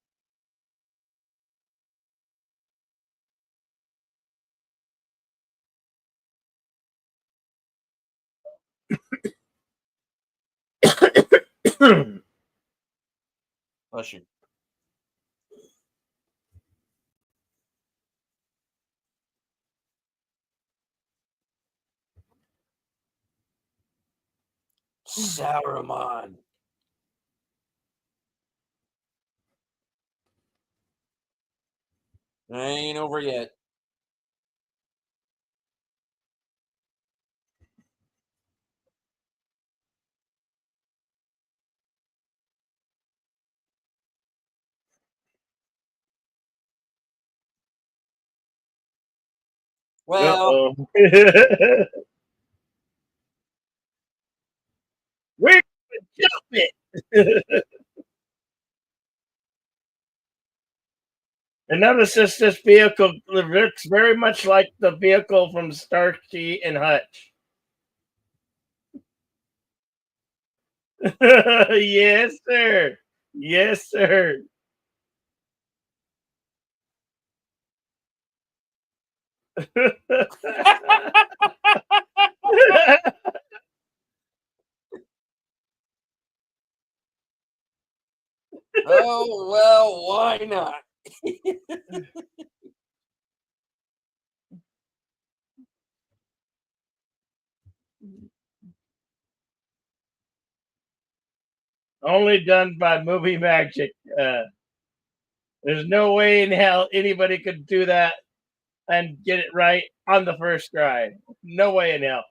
Bless you. Saruman. I ain't over yet. Well, Uh-oh. We're gonna jump it. And notice this vehicle looks very much like the vehicle from Starsky and Hutch. Yes, sir. Yes, sir. oh well, why not? Only done by movie magic. There's no way in hell anybody could do that and get it right on the first try. No way in hell.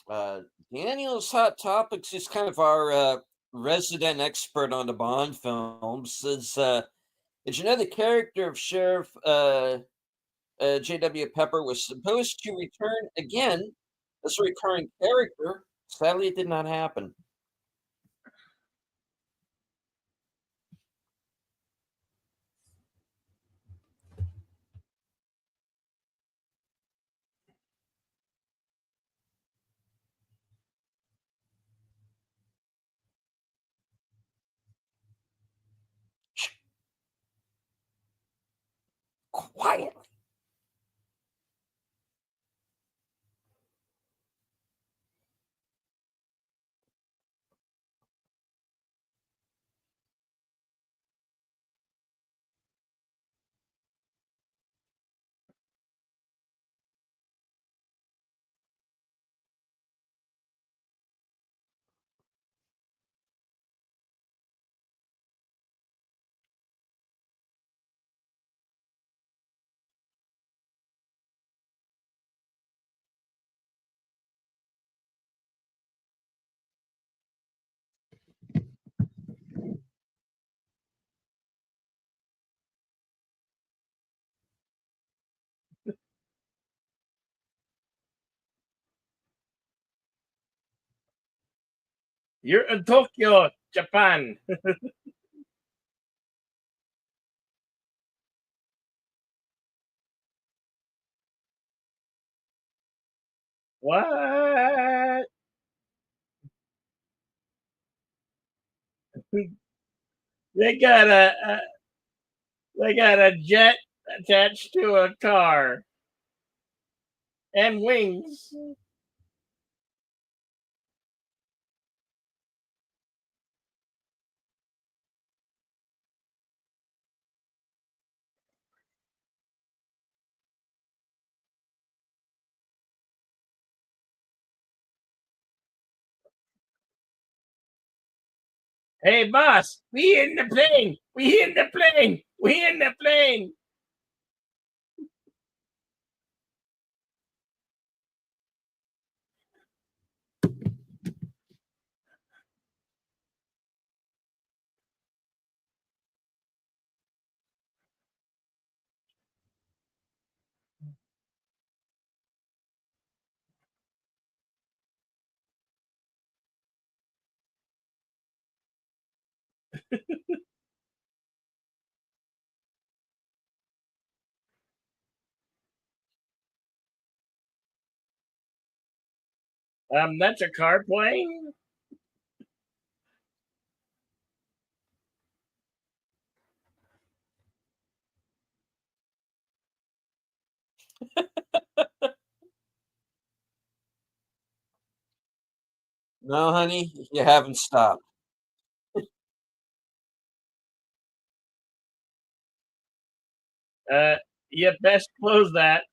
Uh, Daniel's Hot Topics is kind of our resident expert on the Bond films. Did you know the character of Sheriff J.W. Pepper was supposed to return again as a recurring character? Sadly, it did not happen. Quietly. You're in Tokyo, Japan. What? They got a jet attached to a car and wings. Hey, boss, we in the plane. We in the plane. We in the plane. That's a car plane. No, honey, you haven't stopped. Uh, you best close that.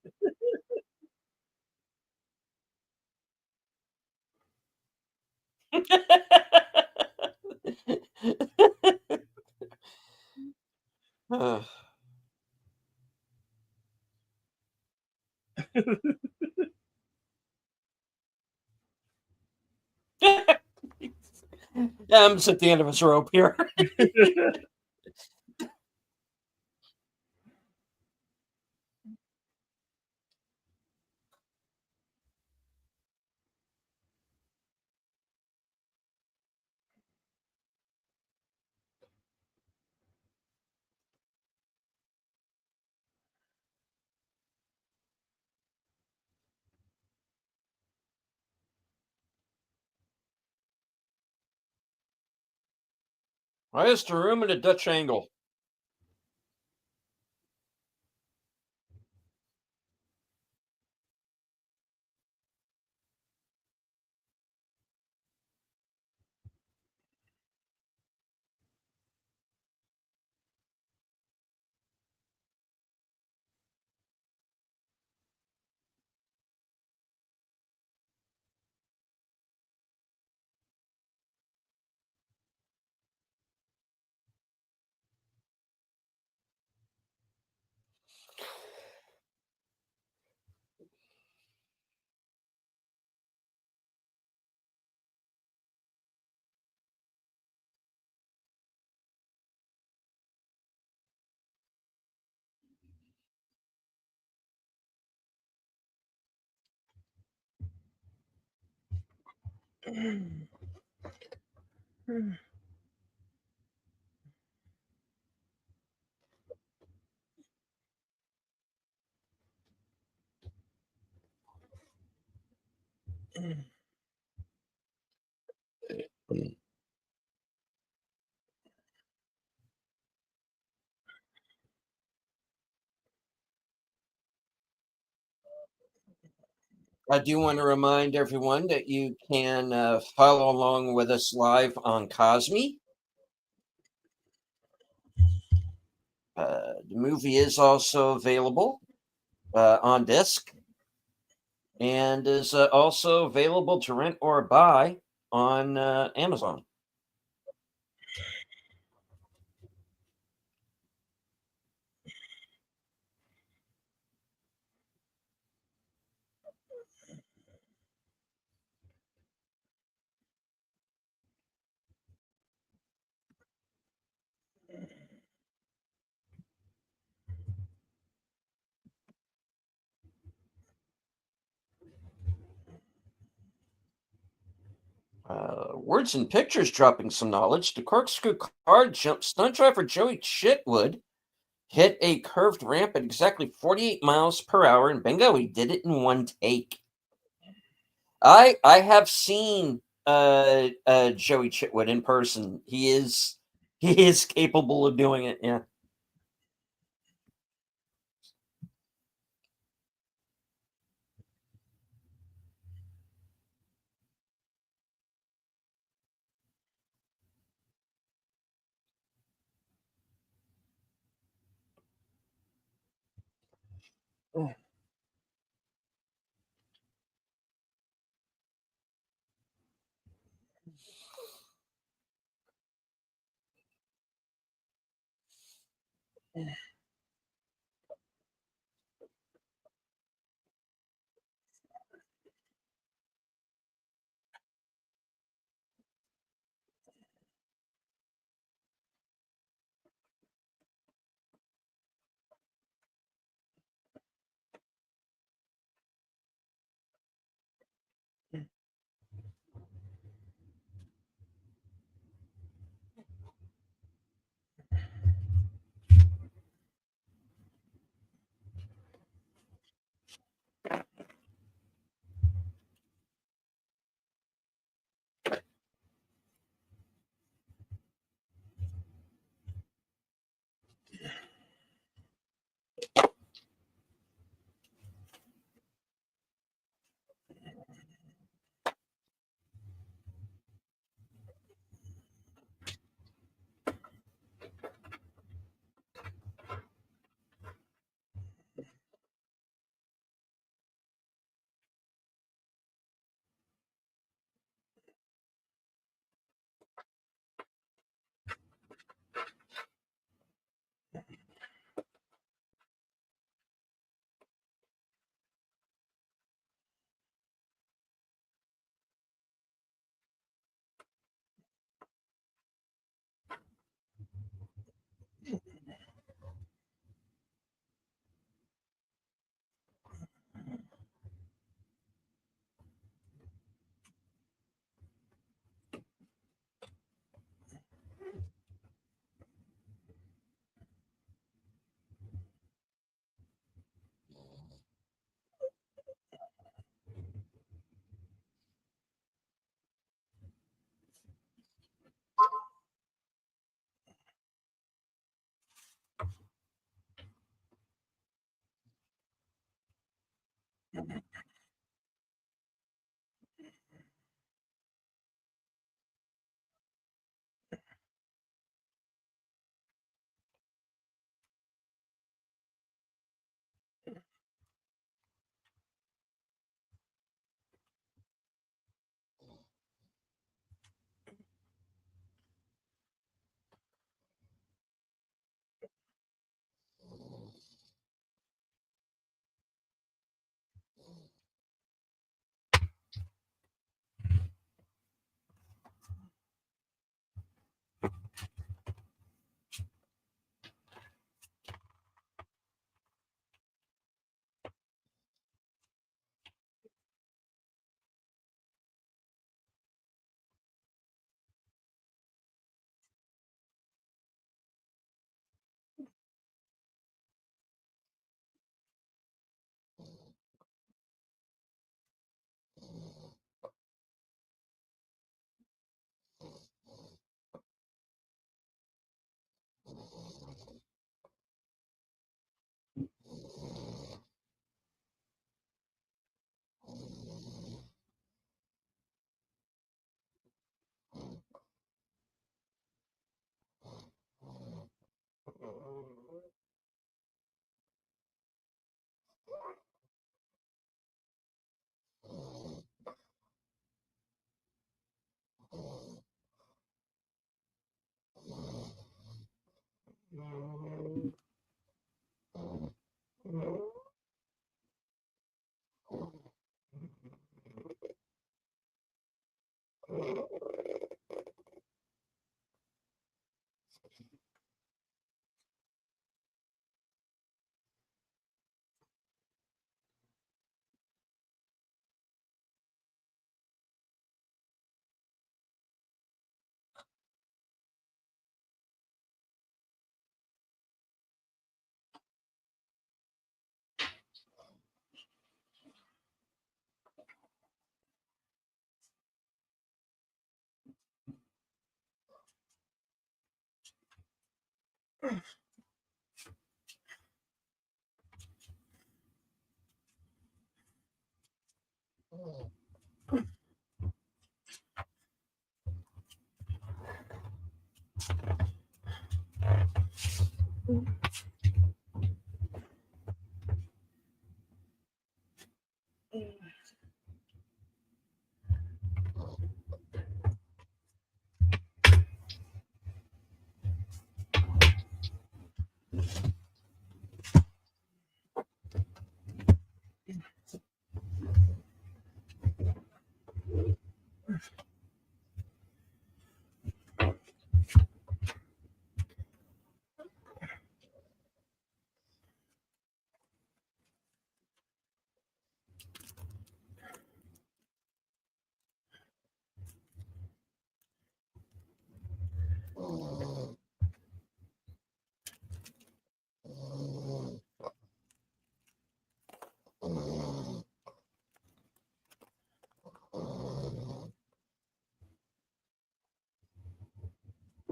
Uh, yeah, I'm just at the end of his rope here. Why is the room at a Dutch angle? I do want to remind everyone that you can follow along with us live on Cosme. The movie is also available on disc and is also available to rent or buy on Amazon. Words and Pictures dropping some knowledge. The corkscrew car jump stunt driver Joey Chitwood hit a curved ramp at exactly 48 miles per hour, and bingo, he did it in one take. I have seen Joey Chitwood in person. He is capable of doing it. Yeah.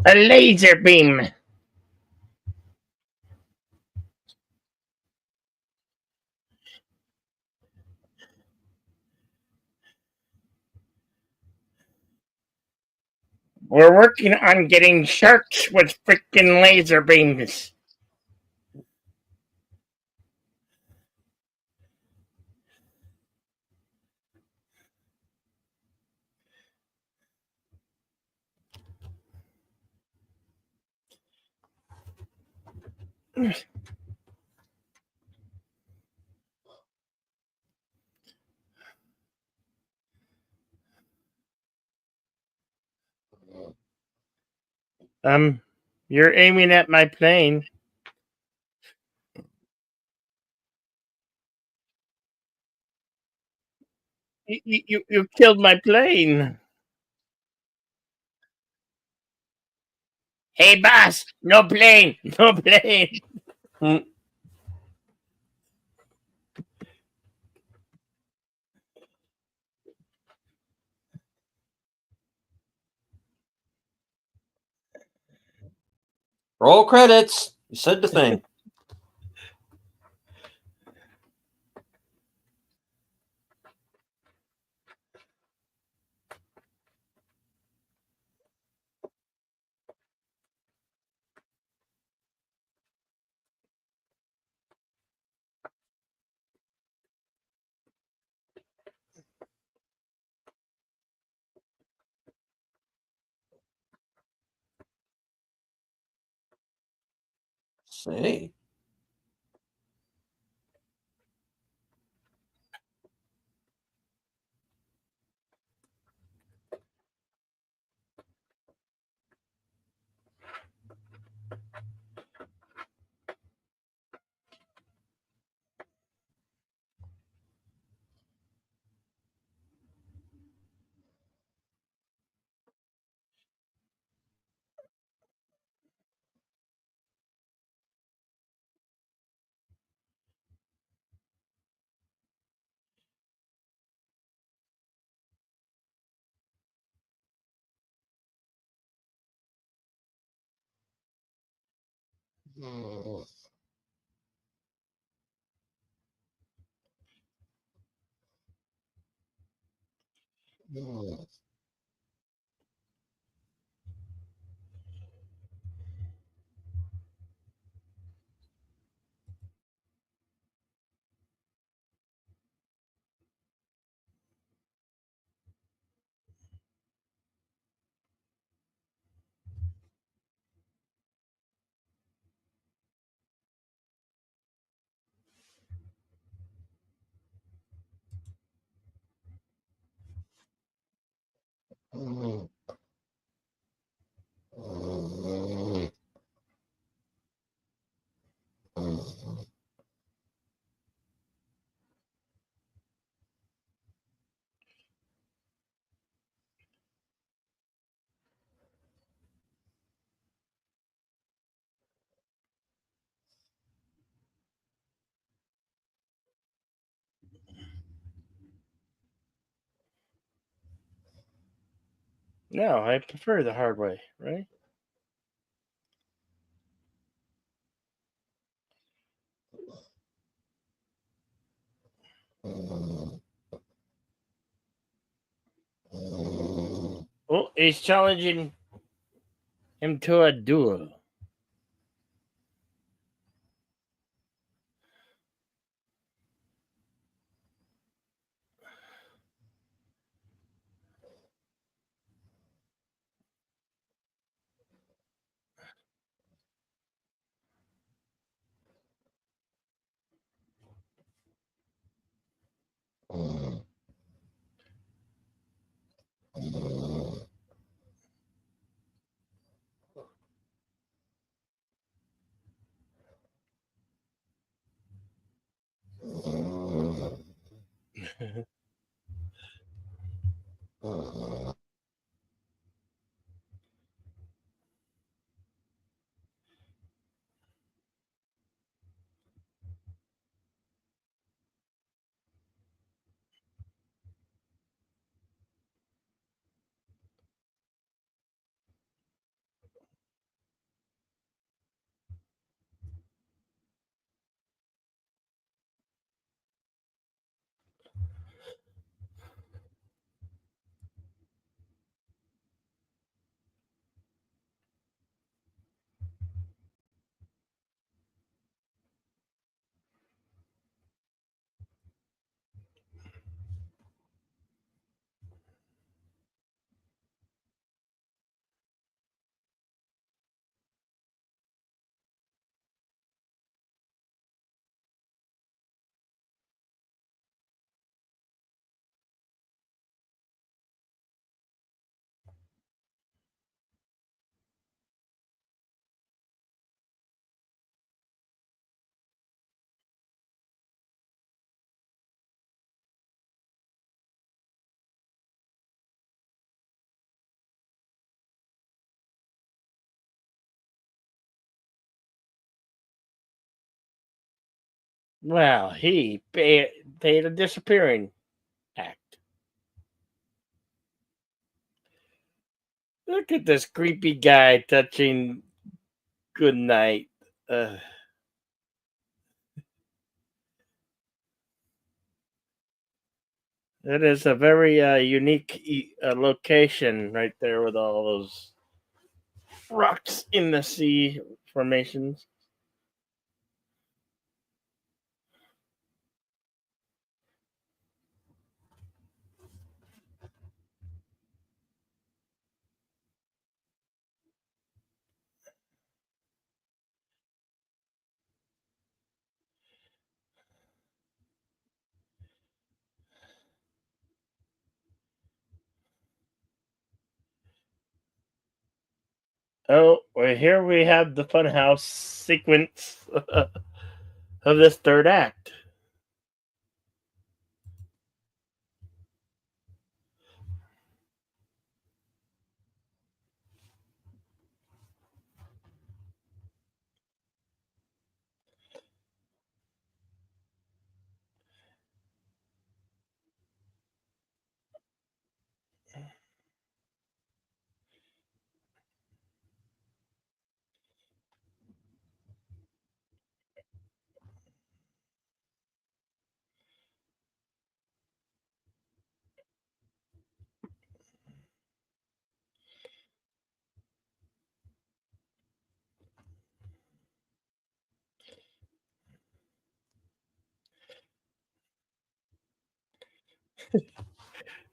A laser beam. We're working on getting sharks with freaking laser beams. You're aiming at my plane. You killed my plane. Hey, boss, no plane, no plane. Roll credits. You said the thing. See. No, I prefer the hard way, right? Oh, he's challenging him to a duel. Well, he paid a disappearing act. Look at this creepy guy touching goodnight. Uh, it is a very unique location right there with all those rocks in the sea formations. Oh, well, here we have the funhouse sequence of this third act.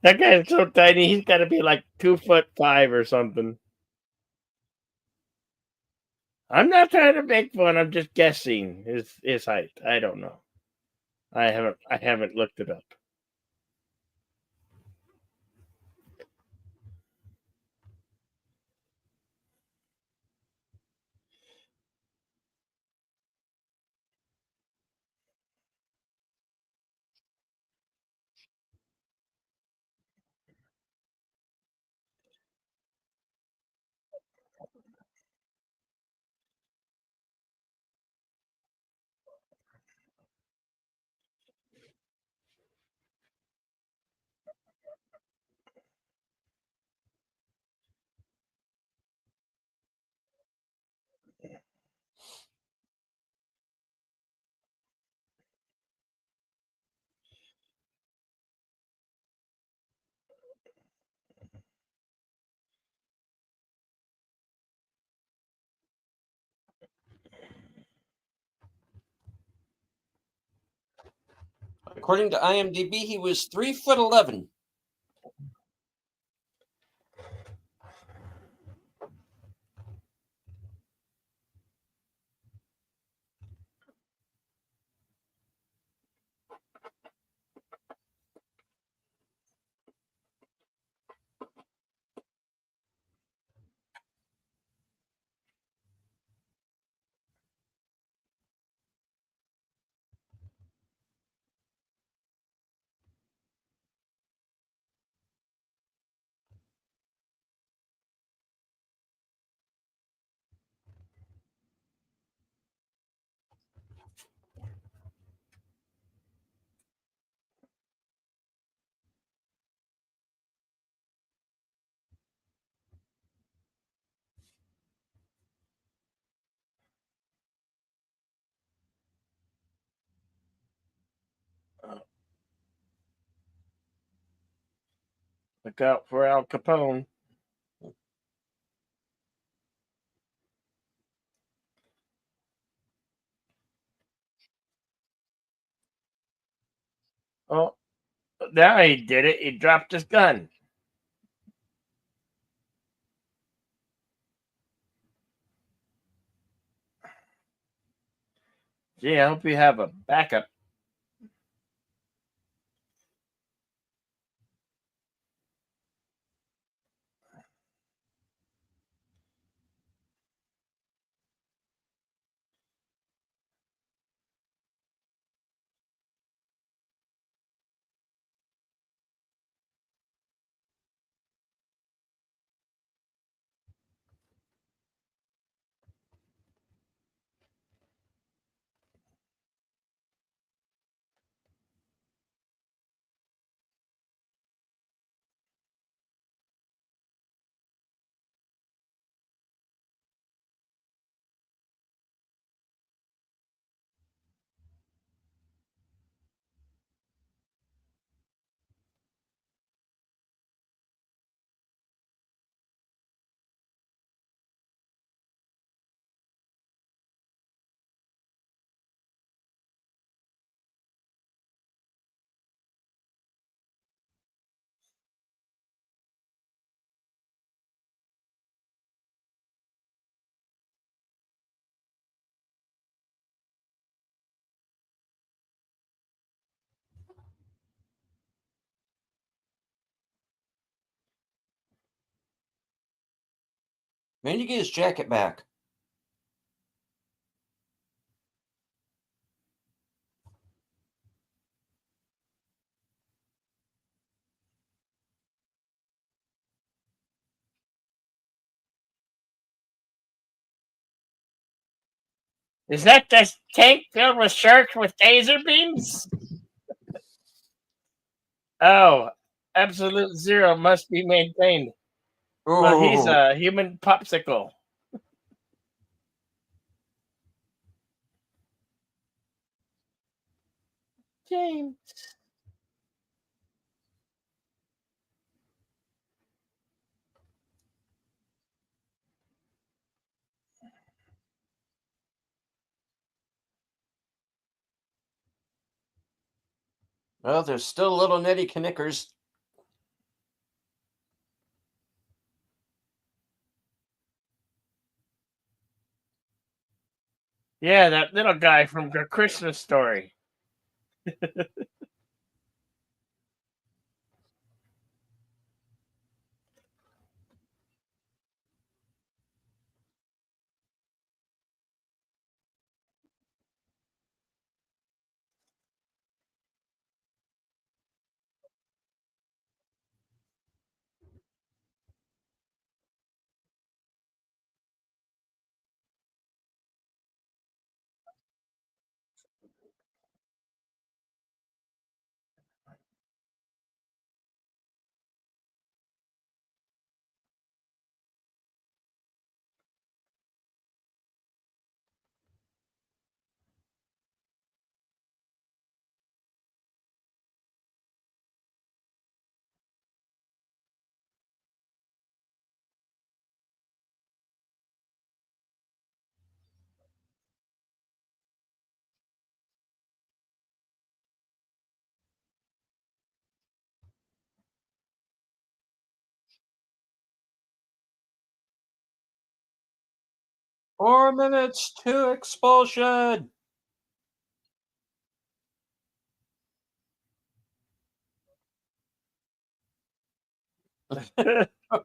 That guy is so tiny. He's got to be like 2'5" or something. I'm not trying to make fun. I'm just guessing his height. I don't know. I haven't looked it up. According to IMDb, he was 3'11". Look out for Al Capone. Oh, now he did it. He dropped his gun. Gee, I hope you have a backup. Man, you get his jacket back. Is that the tank filled with sharks with taser beams? Oh, absolute zero must be maintained. Well, he's Oh, a human popsicle. James. well, there's still little Nettie Knickers. Yeah, that little guy from the Christmas Story. Four minutes to expulsion.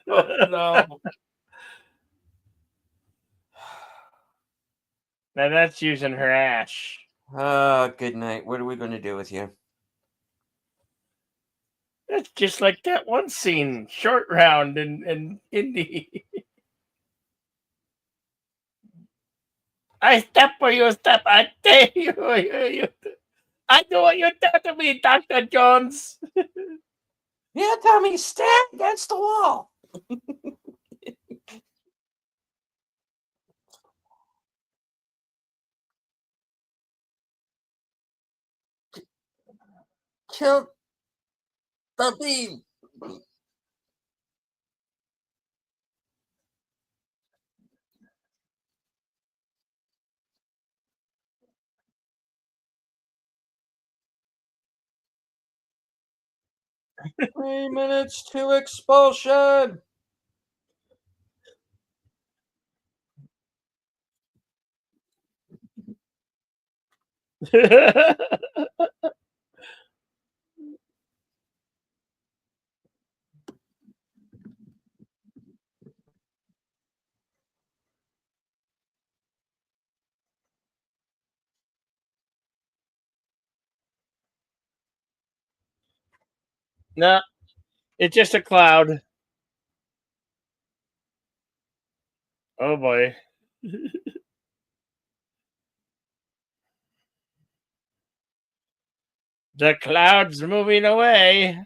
Oh, no. Now that's using her ash. Good night. What are we going to do with you? That's just like that one scene, short round in Indy. I step where you step. I dare you. I do what you do to me, Dr. Jones. Yeah, Tommy, stand against the wall. Kill the beam. 3 minutes to expulsion. No, it's just a cloud. Oh boy. The cloud's moving away.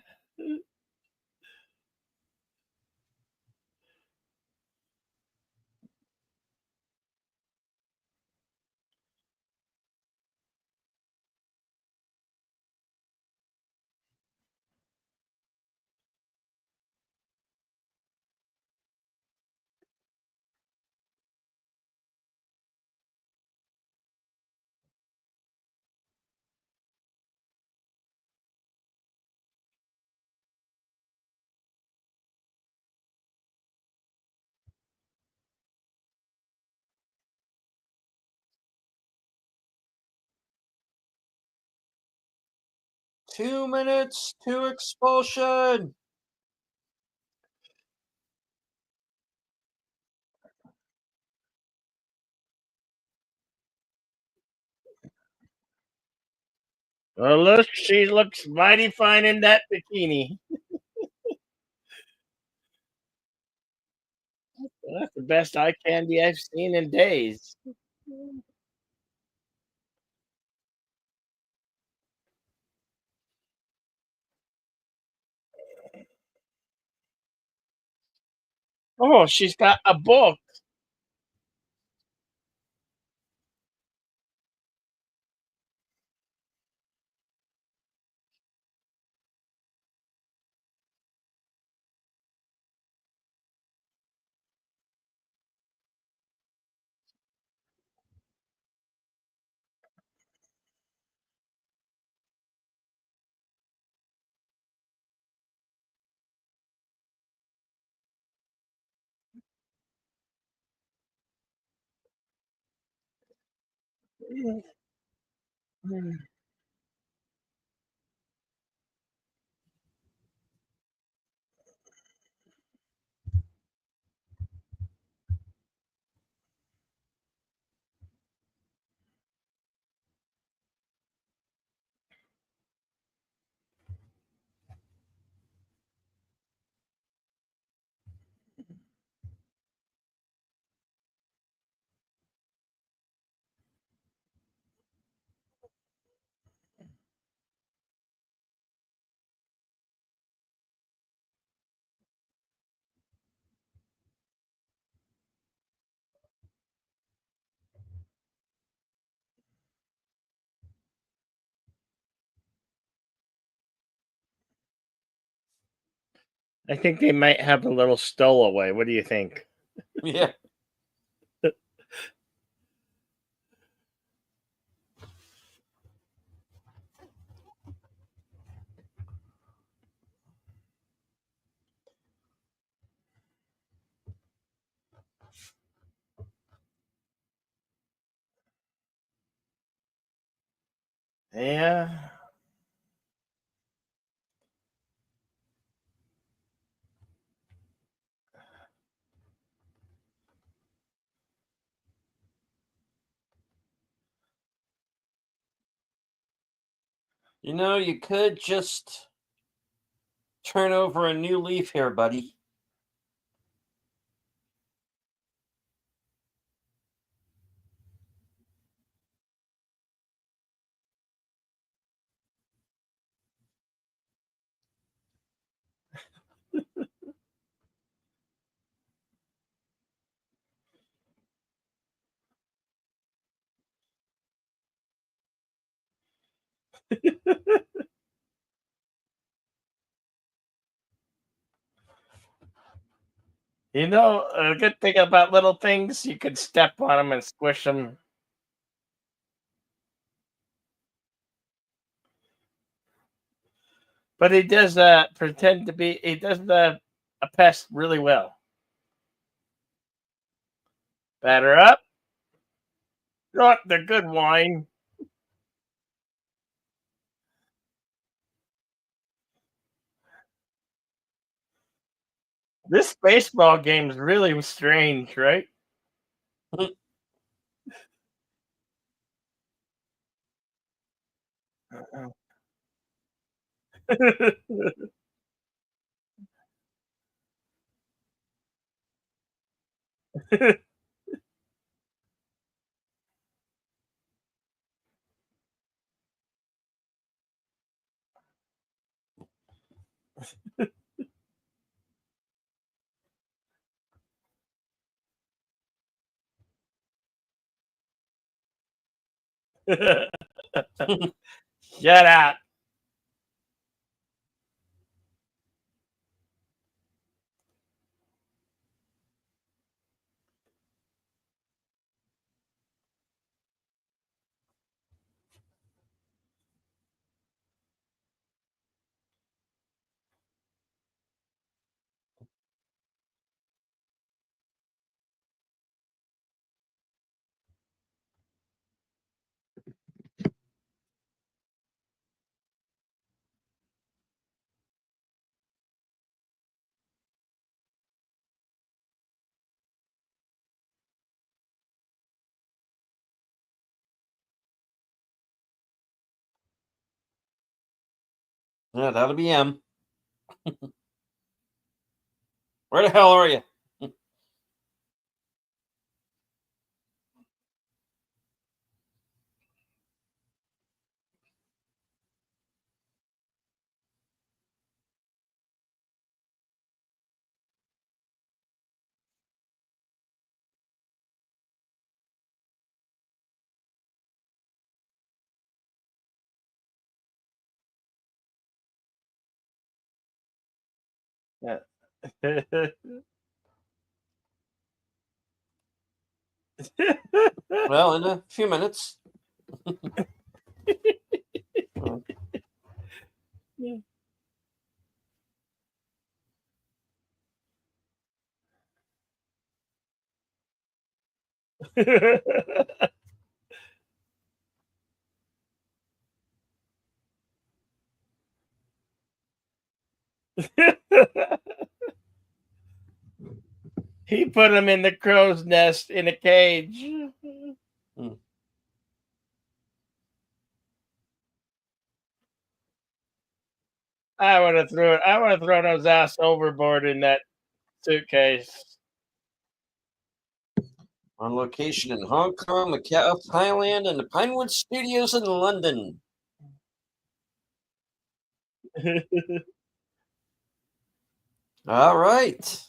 Two minutes to expulsion. Oh, look, she looks mighty fine in that bikini. Well, that's the best eye candy I've seen in days. Oh, she's got a book. I think they might have a little stowaway. What do you think? Yeah. Yeah. You know, you could just turn over a new leaf here, buddy. You know, a good thing about little things, you can step on them and squish them. But he does pretend to be, he does a pest really well. Batter up. Not the good wine. This baseball game is really strange, right? Shut up. Yeah, that'll be M. Where the hell are you? Yeah. Well, in a few minutes. Uh, He put him in the crow's nest in a cage. hmm. I would have thrown his ass overboard in that suitcase. On location in Hong Kong, Macau, Thailand, and the Pinewood Studios in London. All right.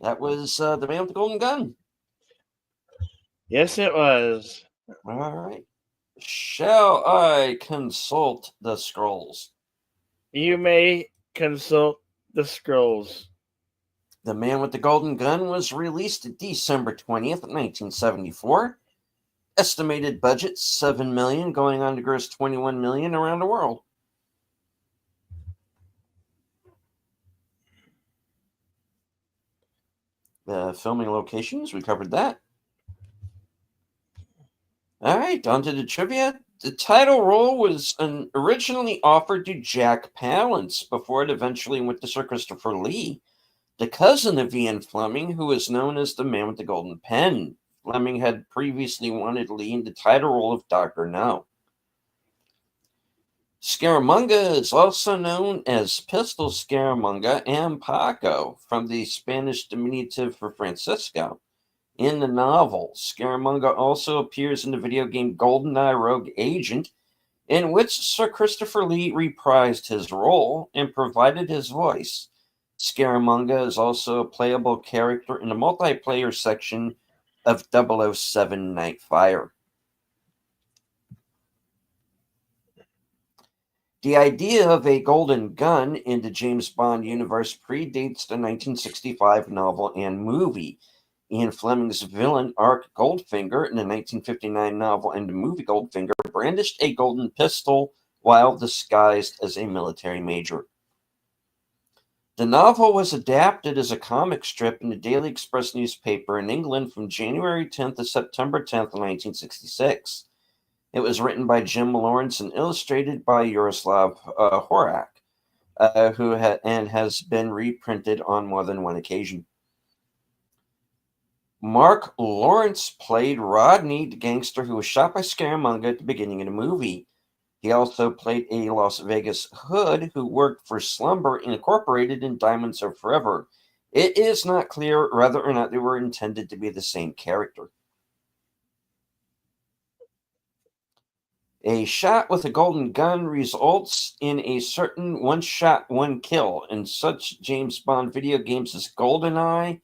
That was the man with the golden gun. Yes, it was. All right. Shall I consult the scrolls? You may consult the scrolls. The Man with the Golden Gun was released December 20th, 1974. Estimated budget $7 million, going on to gross $21 million around the world. The filming locations, we covered that. All right, on to the trivia. The title role was originally offered to Jack Palance before it eventually went to Sir Christopher Lee, the cousin of Ian Fleming, who is known as the Man with the Golden Pen. Fleming had previously wanted Lee in the title role of Dr. No. Scaramanga is also known as Pistol Scaramanga and Paco, from the Spanish diminutive for Francisco. In the novel, Scaramanga also appears in the video game GoldenEye Rogue Agent, in which Sir Christopher Lee reprised his role and provided his voice. Scaramanga is also a playable character in the multiplayer section of 007 Nightfire. The idea of a golden gun in the James Bond universe predates the 1965 novel and movie. Ian Fleming's villain, Ark Goldfinger, in the 1959 novel and the movie Goldfinger, brandished a golden pistol while disguised as a military major. The novel was adapted as a comic strip in the Daily Express newspaper in England from January 10th to September 10th, 1966. It was written by Jim Lawrence and illustrated by Yaroslav Horak, who has been reprinted on more than one occasion. Mark Lawrence played Rodney, the gangster who was shot by Scaramanga at the beginning of the movie. He also played a Las Vegas hood who worked for Slumber Incorporated in Diamonds Are Forever. It is not clear whether or not they were intended to be the same character. A shot with a golden gun results in a certain one shot, one kill in such James Bond video games as GoldenEye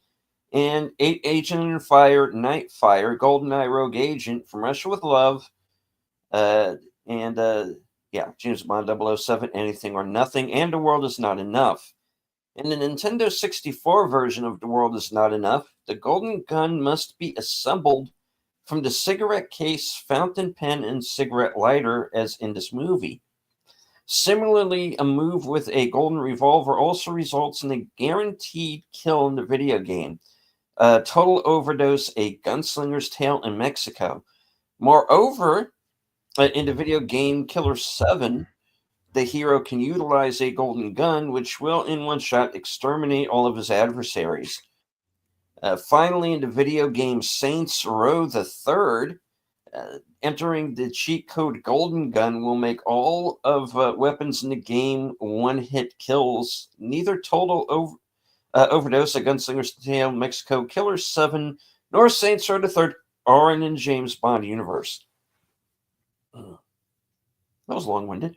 and Agent and Fire, Nightfire, GoldenEye Rogue Agent, From Russia with Love, James Bond 007, Anything or Nothing, and The World Is Not Enough. In the Nintendo 64 version of The World Is Not Enough, the golden gun must be assembled from the cigarette case, fountain pen, and cigarette lighter, as in this movie. Similarly, a move with a golden revolver also results in a guaranteed kill in the video game. Total Overdose, A Gunslinger's Tale in Mexico. Moreover, in the video game Killer 7, the hero can utilize a golden gun, which will in one shot exterminate all of his adversaries. Finally, in the video game Saints Row the Third, Entering the cheat code Golden Gun will make all of weapons in the game one-hit kills. Neither Total Overdose, A Gunslinger's Tale, Mexico, Killer 7, nor Saints Row the Third are in the James Bond universe. That was long-winded.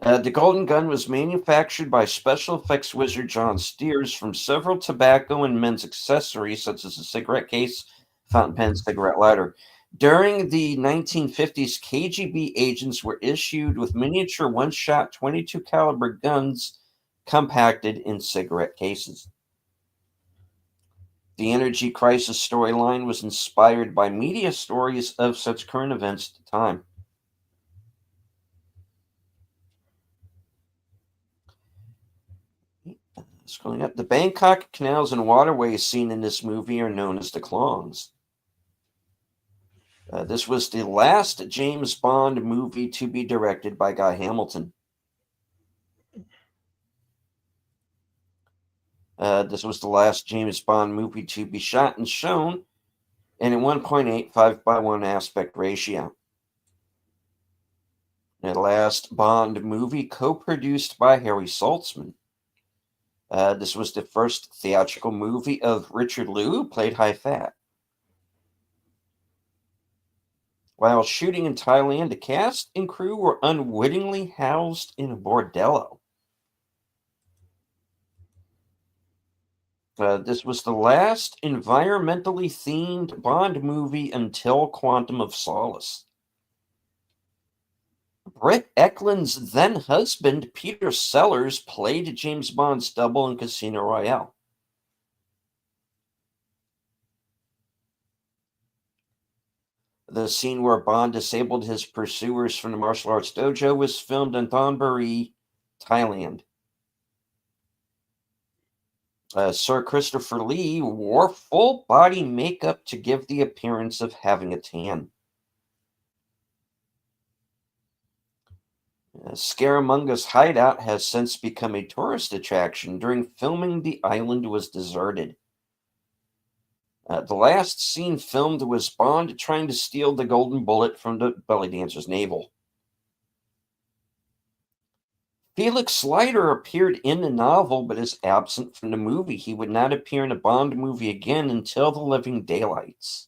The Golden Gun was manufactured by special effects wizard John Steers from several tobacco and men's accessories, such as a cigarette case, fountain pen, cigarette lighter. During the 1950s, KGB agents were issued with miniature one-shot 22 caliber guns compacted in cigarette cases. The energy crisis storyline was inspired by media stories of such current events at the time. Scrolling up, the Bangkok canals and waterways seen in this movie are known as the Klongs. This was the last James Bond movie to be directed by Guy Hamilton. This was the last James Bond movie to be shot and shown in a 1.85:1 aspect ratio. The last Bond movie co-produced by Harry Saltzman. This was the first theatrical movie of Richard Liu, who played High Fat. While shooting in Thailand, the cast and crew were unwittingly housed in a bordello. This was the last environmentally themed Bond movie until Quantum of Solace. Britt Ekland's then husband, Peter Sellers, played James Bond's double in Casino Royale. The scene where Bond disabled his pursuers from the martial arts dojo was filmed in Thonburi, Thailand. Sir Christopher Lee wore full body makeup to give the appearance of having a tan. Scaramunga's hideout has since become a tourist attraction. During filming, the island was deserted. The last scene filmed was Bond trying to steal the golden bullet from the belly dancer's navel. Felix Leiter appeared in the novel but is absent from the movie. He would not appear in a Bond movie again until The Living Daylights.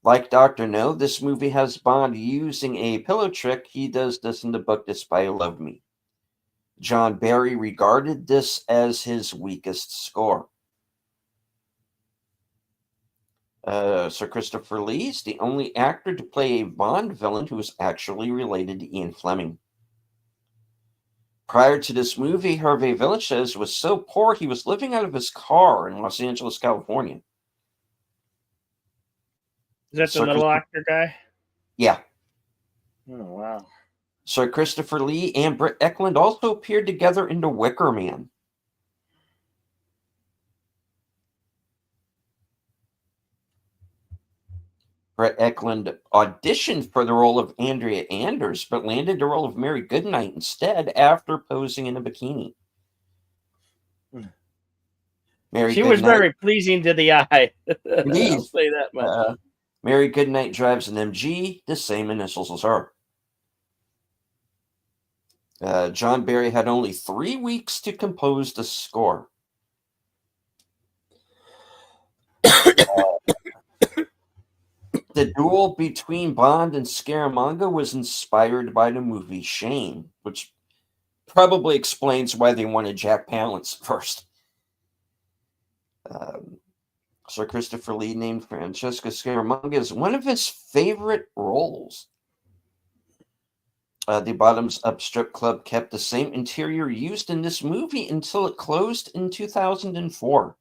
Like Dr. No, this movie has Bond using a pillow trick. He does this in the book The Spy Who Loved Me. John Barry regarded this as his weakest score. Sir Christopher Lee is the only actor to play a Bond villain who is actually related to Ian Fleming. Prior to this movie, Hervé Villechaize was so poor he was living out of his car in Los Angeles, California. Is that the little actor guy? Yeah. Oh, wow. Sir Christopher Lee and Britt Ekland also appeared together in The Wicker Man. Britt Ekland auditioned for the role of Andrea Anders, but landed the role of Mary Goodnight instead after posing in a bikini. She was very pleasing to the eye. Indeed. I'll say that much. Mary Goodnight drives an MG, the same initials as her. John Barry had only 3 weeks to compose the score. The duel between Bond and Scaramanga was inspired by the movie Shane, which probably explains why they wanted Jack Palance first. Sir Christopher Lee named Francesca Scaramanga as one of his favorite roles. The Bottoms Up Strip Club kept the same interior used in this movie until it closed in 2004.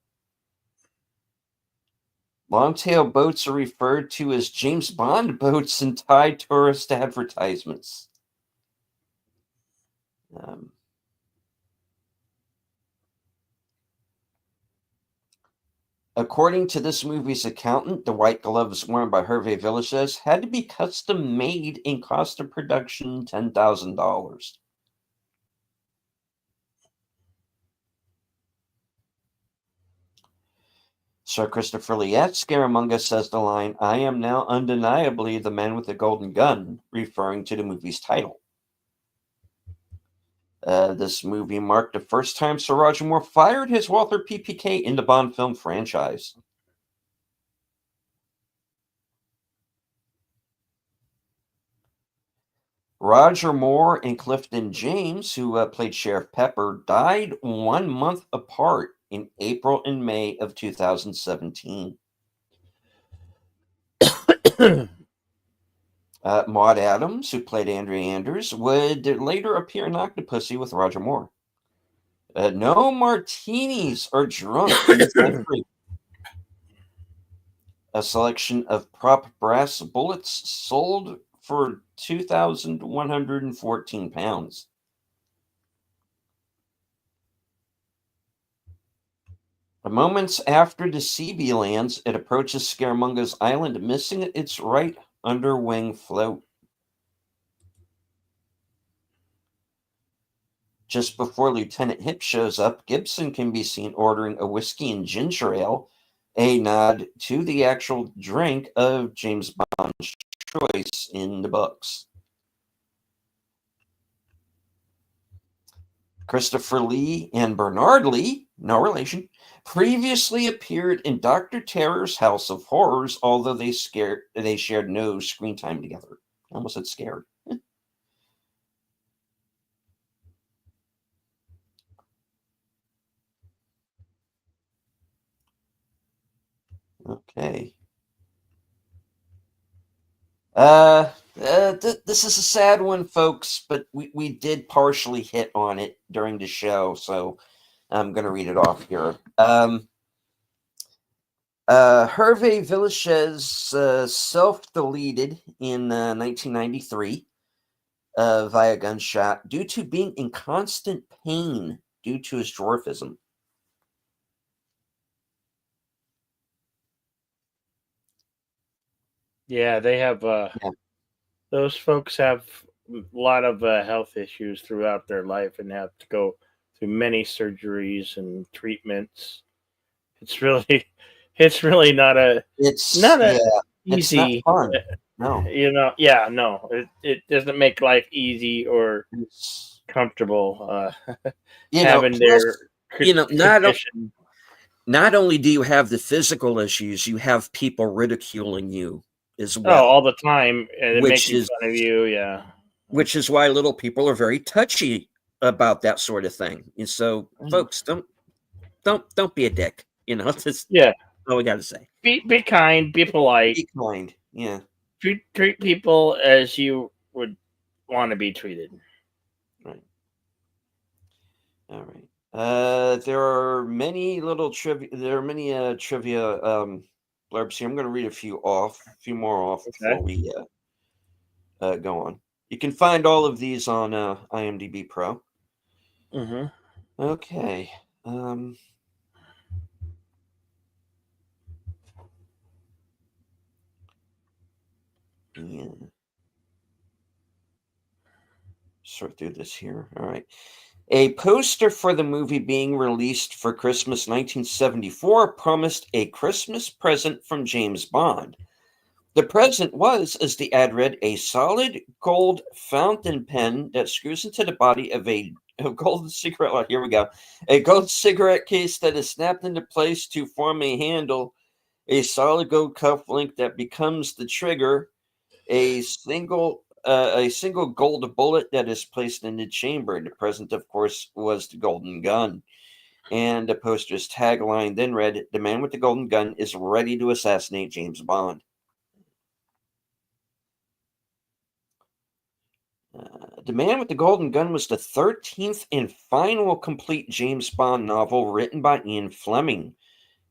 Longtail boats are referred to as James Bond boats in Thai tourist advertisements. According to this movie's accountant, the white gloves worn by Hervé Villechaize had to be custom made and cost of production $10,000. Sir Christopher Lee at Scaramanga says the line, "I am now undeniably the man with the golden gun," referring to the movie's title. This movie marked the first time Sir Roger Moore fired his Walther PPK in the Bond film franchise. Roger Moore and Clifton James, who played Sheriff Pepper, died 1 month apart in April and May of 2017. Maud Adams, who played Andrea Anders, would later appear in Octopussy with Roger Moore. No martinis are drunk in this country. A selection of prop brass bullets sold for 2,114 pounds. Moments after the CB lands, it approaches Scaramanga's island, missing its right underwing float. Just before Lieutenant Hip shows up, Gibson can be seen ordering a whiskey and ginger ale, a nod to the actual drink of James Bond's choice in the books. Christopher Lee and Bernard Lee, no relation, previously appeared in Dr. Terror's House of Horrors, although they shared no screen time together. I almost said scared. Okay. This is a sad one, folks, but we did partially hit on it during the show, so I'm going to read it off here. Hervé Villachez self-deleted in 1993 via gunshot due to being in constant pain due to his dwarfism. Yeah, they have. Those folks have a lot of health issues throughout their life and have to go through many surgeries and treatments. It's really not a It's easy. not fun. No, It doesn't make life easy or it's comfortable. having their condition. Not only do you have the physical issues, you have people ridiculing you as well. all the time, and making fun of you. Yeah, which is why little people are very touchy about that sort of thing. And so, folks, don't be a dick. That's all we got to say. Be kind, be polite, be kind. Yeah, treat people as you would want to be treated. Right. All right. There are many little trivia. There are many trivia blurbs here. I'm going to read a few more off before we go on. You can find all of these on IMDb Pro. Mm-hmm. Okay. Yeah. Sort through this here. All right. A poster for the movie being released for Christmas 1974 promised a Christmas present from James Bond. The present was, as the ad read, a solid gold fountain pen that screws into the body of a golden cigarette. Oh, here we go. A gold cigarette case that is snapped into place to form a handle, a solid gold cufflink that becomes the trigger, a single gold bullet that is placed in the chamber. The present, of course, was the golden gun. And the poster's tagline then read, "The man with the golden gun is ready to assassinate James Bond." The Man with the Golden Gun was the 13th and final complete James Bond novel written by Ian Fleming.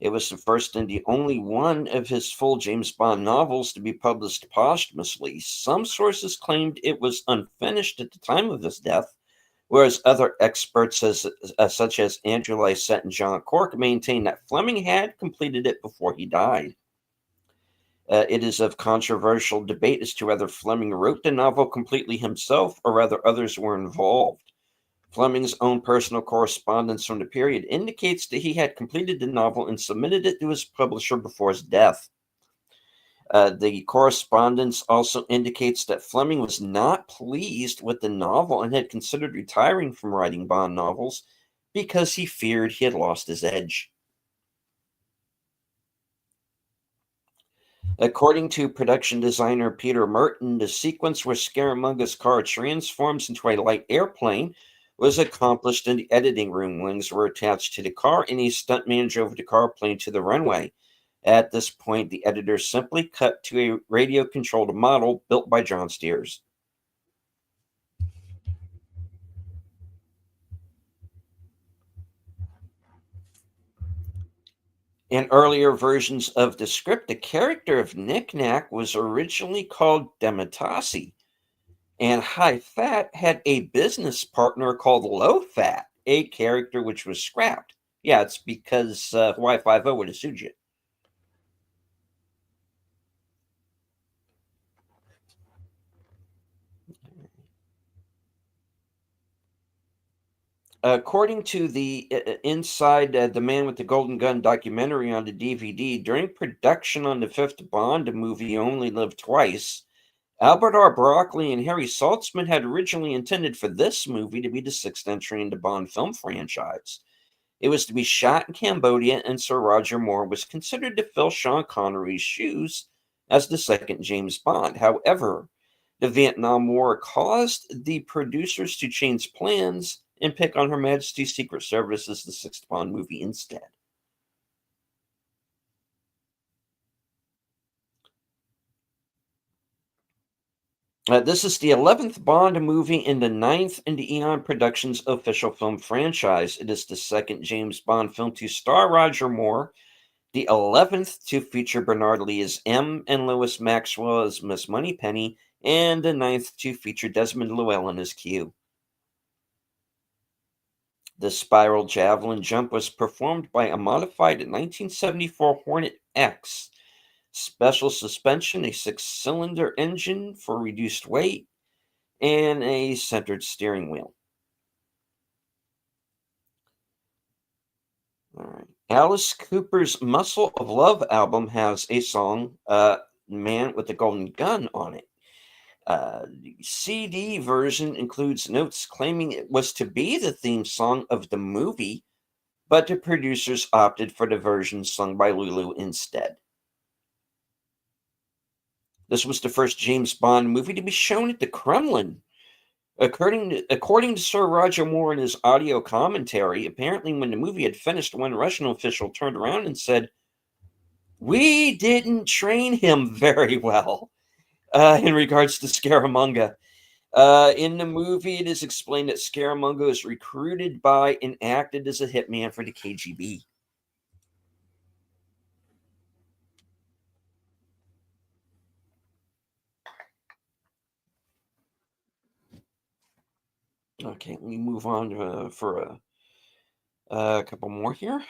It was the first and the only one of his full James Bond novels to be published posthumously. Some sources claimed it was unfinished at the time of his death, whereas other experts, such as Andrew Lysette and John Cork, maintained that Fleming had completed it before he died. It is of controversial debate as to whether Fleming wrote the novel completely himself or whether others were involved. Fleming's own personal correspondence from the period indicates that he had completed the novel and submitted it to his publisher before his death. The correspondence also indicates that Fleming was not pleased with the novel and had considered retiring from writing Bond novels because he feared he had lost his edge. According to production designer Peter Merton, the sequence where Scaramanga's car transforms into a light airplane was accomplished in the editing room. Wings were attached to the car, and a stuntman drove the car plane to the runway. At this point, the editor simply cut to a radio-controlled model built by John Steers. In earlier versions of the script, the character of Knick-Knack was originally called Demetasi, and High Fat had a business partner called Low Fat, a character which was scrapped. Yeah, it's because Hawaii Five-0 would have sued you. According to the Inside the Man with the Golden Gun documentary on the DVD, during production on the fifth Bond movie, Only Live Twice, Albert R. Broccoli and Harry Saltzman had originally intended for this movie to be the sixth entry in the Bond film franchise. It was to be shot in Cambodia, and Sir Roger Moore was considered to fill Sean Connery's shoes as the second James Bond. However, the Vietnam War caused the producers to change plans and pick on Her Majesty's Secret Service as the sixth Bond movie instead. This is the 11th Bond movie and the 9th in the Eon Productions official film franchise. It is the second James Bond film to star Roger Moore, the 11th to feature Bernard Lee as M and Lois Maxwell as Miss Moneypenny, and the 9th to feature Desmond Llewellyn as Q. The spiral javelin jump was performed by a modified 1974 Hornet X. Special suspension, a six-cylinder engine for reduced weight, and a centered steering wheel. All right. Alice Cooper's Muscle of Love album has a song, Man with the Golden Gun, on it. The CD version includes notes claiming it was to be the theme song of the movie, but the producers opted for the version sung by Lulu instead. This was the first James Bond movie to be shown at the Kremlin. According to Sir Roger Moore in his audio commentary, apparently when the movie had finished, one Russian official turned around and said, "We didn't train him very well," in regards to Scaramanga. In the movie, it is explained that Scaramanga was recruited by and acted as a hitman for the KGB. Okay, let me move on for a couple more here.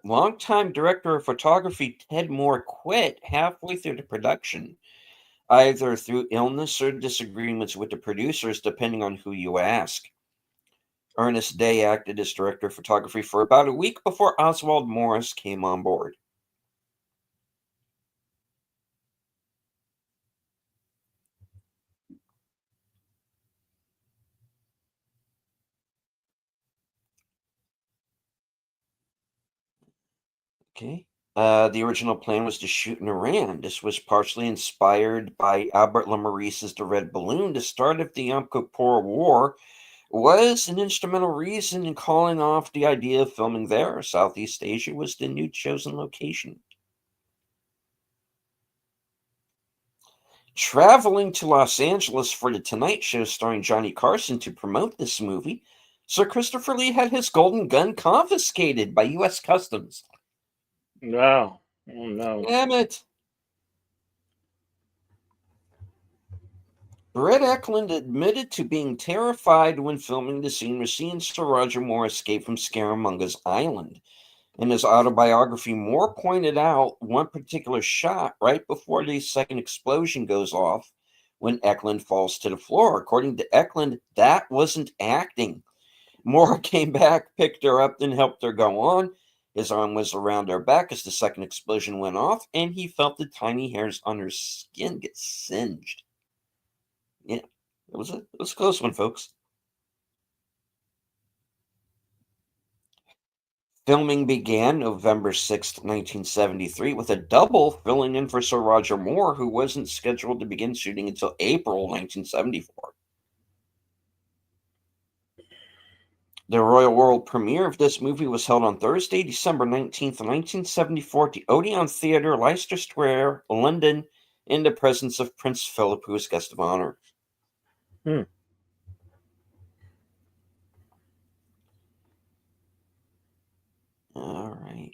Longtime director of photography Ted Moore quit halfway through the production, either through illness or disagreements with the producers, depending on who you ask. Ernest Day acted as director of photography for about a week before Oswald Morris came on board. Okay. The original plan was to shoot in Iran. This was partially inspired by Albert Lamourisse's The Red Balloon. The start of the Yom Kippur War was an instrumental reason in calling off the idea of filming there. Southeast Asia was the new chosen location. Traveling to Los Angeles for The Tonight Show starring Johnny Carson to promote this movie, Sir Christopher Lee had his golden gun confiscated by U.S. Customs. No. Oh, no. Damn it. Brett Eklund admitted to being terrified when filming the scene where he and Sir Roger Moore escaped from Scaramanga's island. In his autobiography, Moore pointed out one particular shot right before the second explosion goes off when Eklund falls to the floor. According to Eklund, that wasn't acting. Moore came back, picked her up, then helped her go on. His arm was around her back as the second explosion went off, and he felt the tiny hairs on her skin get singed. Yeah, it was a close one, folks. Filming began November 6th, 1973, with a double filling in for Sir Roger Moore, who wasn't scheduled to begin shooting until April 1974. The Royal World premiere of this movie was held on Thursday, December 19th, 1974, at the Odeon Theatre, Leicester Square, London, in the presence of Prince Philip, who was guest of honor. All right.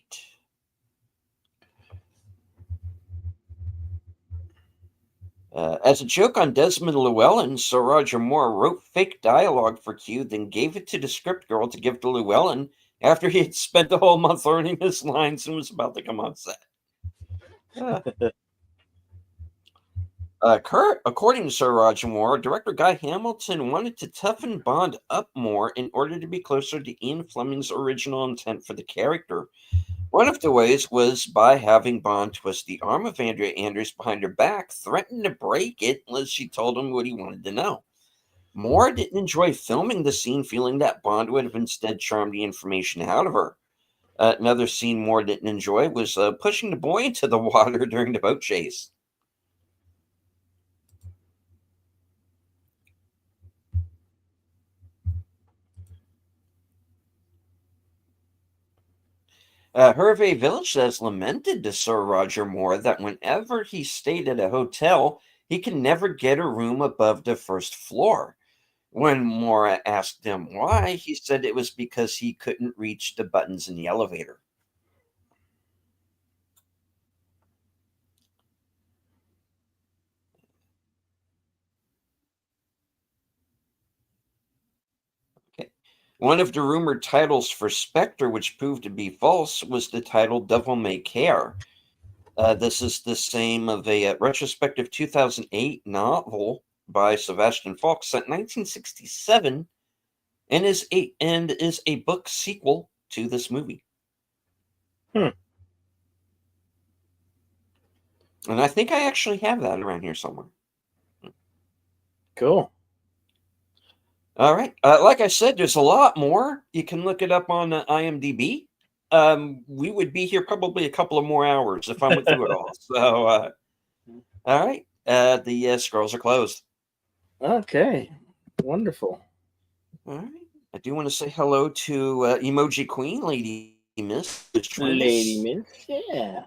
As a joke on Desmond Llewellyn, Sir Roger Moore wrote fake dialogue for Q, then gave it to the script girl to give to Llewellyn after he had spent the whole month learning his lines and was about to come on set. According to Sir Roger Moore, director Guy Hamilton wanted to toughen Bond up more in order to be closer to Ian Fleming's original intent for the character. One of the ways was by having Bond twist the arm of Andrea Anders behind her back, threaten to break it unless she told him what he wanted to know. Moore didn't enjoy filming the scene, feeling that Bond would have instead charmed the information out of her. Another scene Moore didn't enjoy was pushing the boy into the water during the boat chase. Hervé Village has lamented to Sir Roger Moore that whenever he stayed at a hotel, he can never get a room above the first floor. When Moore asked him why, he said it was because he couldn't reach the buttons in the elevator. Okay. One of the rumored titles for Spectre, which proved to be false, was the title Devil May Care. This is the same of a retrospective 2008 novel by Sebastian Falk, set in 1967, and is a book sequel to this movie. And I think I actually have that around here somewhere. Cool. All right. Like I said, there's a lot more. You can look it up on IMDb. We would be here probably a couple of more hours if I went through it all. So, all right. The scrolls are closed. Okay. Wonderful. All right. I do want to say hello to Emoji Queen, Lady Miss. Lady Miss, yeah.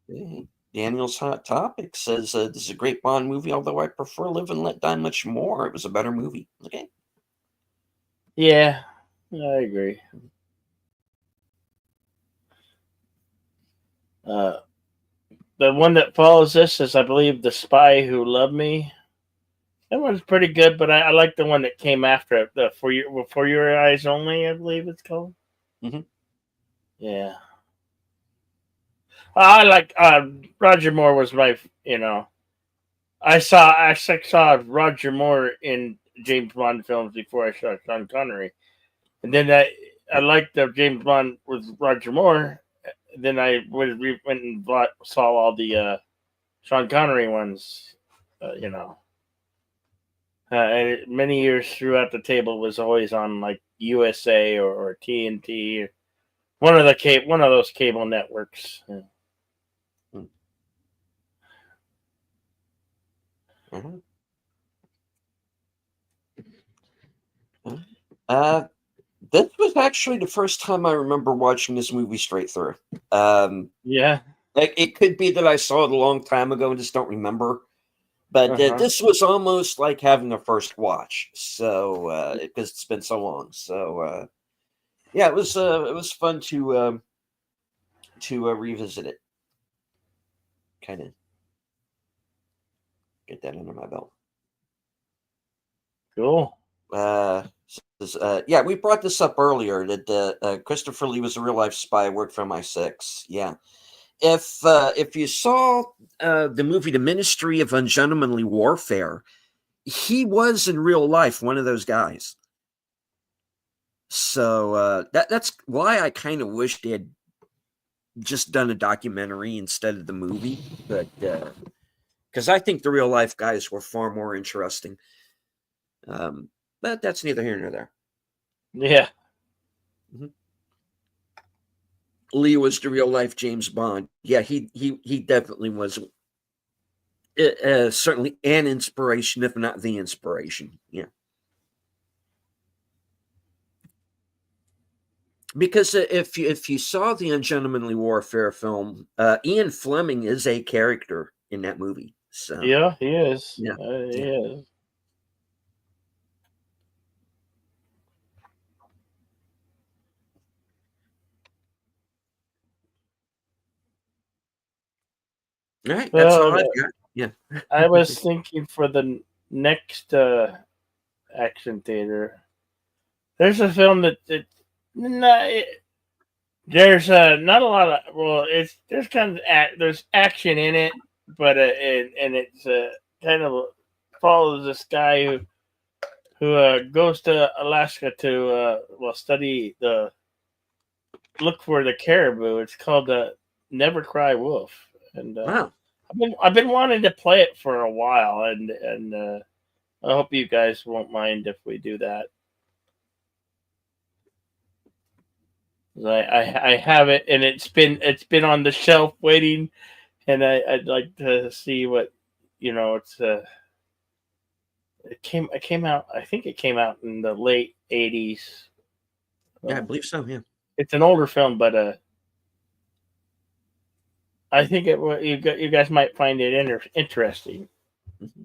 Hey. Daniel's Hot Topic says this is a great Bond movie, although I prefer Live and Let Die much more. It was a better movie. Okay. Yeah, I agree. The one that follows this is, I believe, The Spy Who Loved Me. That one's pretty good, but I like the one that came after it, the For Your Eyes Only, I believe it's called. Mm-hmm. Yeah. I like Roger Moore was my, I saw Roger Moore in James Bond films before I saw Sean Connery, and then I liked the James Bond with Roger Moore. Then I went and saw all the Sean Connery ones, and many years throughout the table was always on like USA or TNT, one of those cable networks. Yeah. Mm-hmm. This was actually the first time I remember watching this movie straight through. Yeah. It could be that I saw it a long time ago and just don't remember. But this was almost like having a first watch. So because it's been so long. So yeah, it was fun to revisit it. Kind of get that under my belt. Cool. Yeah, we brought this up earlier that Christopher Lee was a real life spy, worked for MI6. Yeah, if you saw the movie The Ministry of Ungentlemanly Warfare, he was in real life one of those guys. So that's why I kind of wish they had just done a documentary instead of the movie, but because I think the real life guys were far more interesting. But that's neither here nor there. Yeah. Mm-hmm. Lee was the real life James Bond. Yeah, he definitely was. Certainly an inspiration, if not the inspiration. Yeah. Because if you saw the Ungentlemanly Warfare film, Ian Fleming is a character in that movie. So Yeah, he is. yeah, He yeah. is. All right, that's all I've So got. Yeah. I was thinking for the next action theater, there's a film there's not a lot of there's kind of there's action in it, but and it's kind of follows this guy who goes to Alaska to study look for the caribou. It's called Never Cry Wolf, and Wow. I've been wanting to play it for a while, and I hope you guys won't mind if we do that. I have it, and it's been on the shelf waiting, and I'd like to see what it's it came out. I think it came out in the late '80s. Yeah, I believe so. Yeah. It's an older film, but I think you guys might find it interesting. Mm-hmm.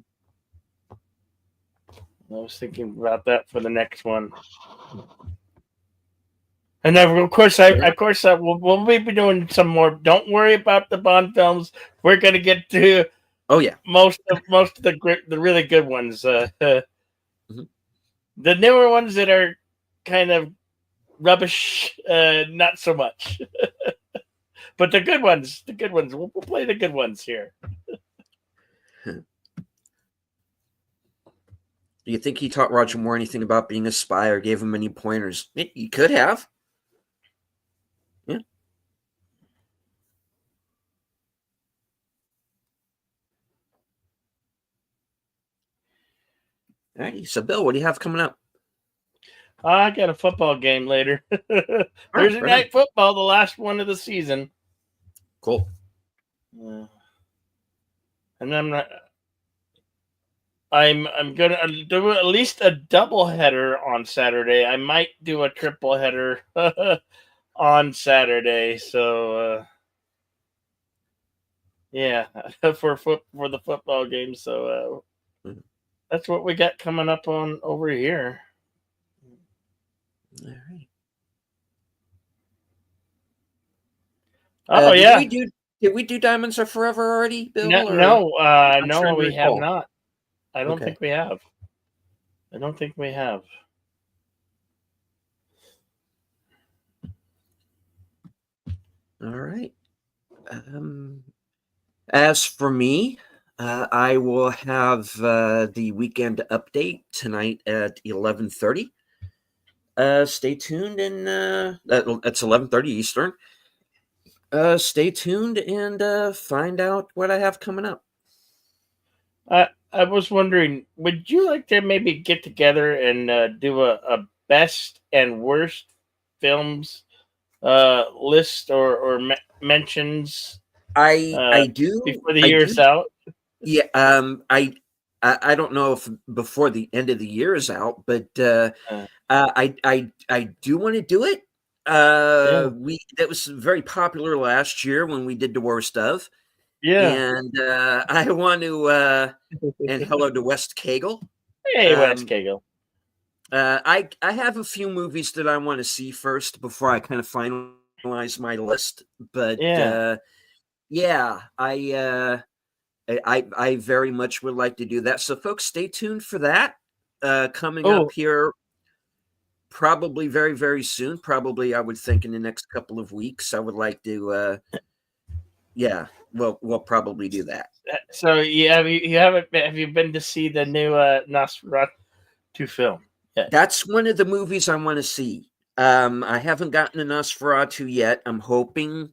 I was thinking about that for the next one. And then, of course, we'll be doing some more. Don't worry about the Bond films. We're gonna get to most of the really good ones. Mm-hmm. The newer ones that are kind of rubbish, not so much. But the good ones, we'll play the good ones here. Do you think he taught Roger Moore anything about being a spy or gave him any pointers? He could have. Yeah. All right. So, Bill, what do you have coming up? I got a football game later. Thursday night football, the last one of the season. Cool. And I'm gonna do at least a double header on Saturday. I might do a triple header on Saturday. So yeah, for the football game. So that's what we got coming up on over here. All right. Oh yeah. Did we do Diamonds Are Forever already, Bill? No, we have not. I don't think we have. I don't think we have. All right. As for me, I will have the weekend update tonight at 11:30. Stay tuned, and that's 11:30 Eastern. Stay tuned and find out what I have coming up. I was wondering, would you like to maybe get together and do a best and worst films list or mentions? I do before the year's out. Yeah, I don't know if before the end of the year is out, but I do want to do it. That was very popular last year when we did the worst of. Yeah, and I want to and hello to West Cagle. Hey, West Cagle. I have a few movies that I want to see first before I kind of finalize my list, but I very much would like to do that. So, folks, stay tuned for that. coming Oh. up here probably very, very soon. Probably, I would think in the next couple of weeks. I would like to, yeah, we'll probably do that. So have you been to see the new Nosferatu film yet? That's one of the movies I want to see. I haven't gotten a Nosferatu yet. I'm hoping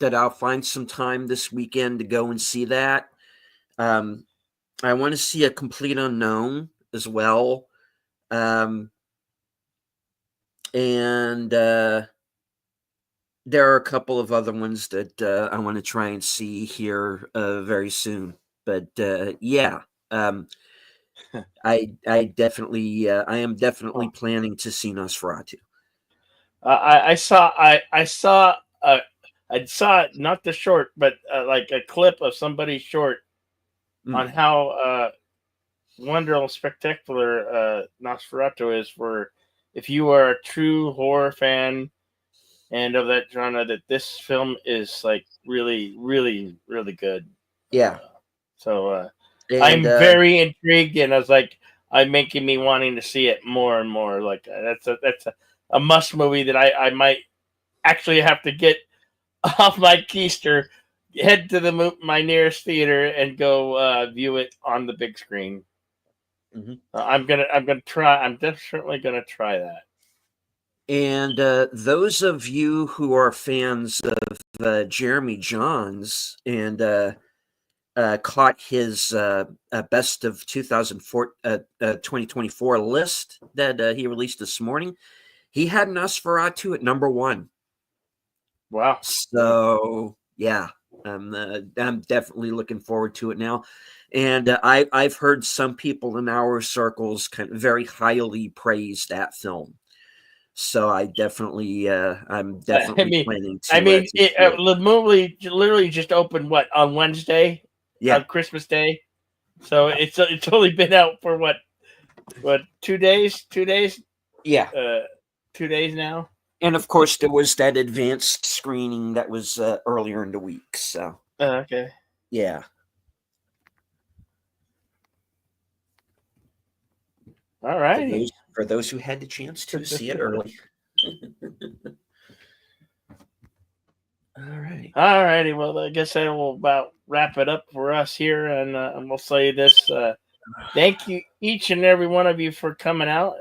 that I'll find some time this weekend to go and see that. I want to see A Complete Unknown as well. And there are a couple of other ones that I want to try and see here very soon. But yeah, I definitely I am definitely planning to see Nosferatu. I saw I saw not the short, but like a clip of somebody's short on how wonderful, spectacular Nosferatu is. For if you are a true horror fan and of that genre, that this film is like really, really, really good. Yeah. So I'm And very intrigued, and I was like, I'm making me wanting to see it more and more. Like that's a must movie that I might actually have to get off my keister, head to my nearest theater, and go view it on the big screen. I'm gonna try. I'm definitely gonna try that. And those of you who are fans of Jeremy Johns and caught his best of 2024 list that he released this morning, he had Nosferatu at number 1. Wow. So yeah, I'm definitely looking forward to it now. And I've heard some people in our circles kind of very highly praise that film. So I'm definitely planning to. The movie literally just opened on Wednesday, Yeah, on Christmas Day. So it's only been out for what 2 days? 2 days? Yeah. 2 days now. And of course, there was that advanced screening that was earlier in the week. So okay. Yeah. All right. For those who had the chance to see it early. All right. All righty. Well, I guess that will about wrap it up for us here, and we'll say this: thank you, each and every one of you, for coming out.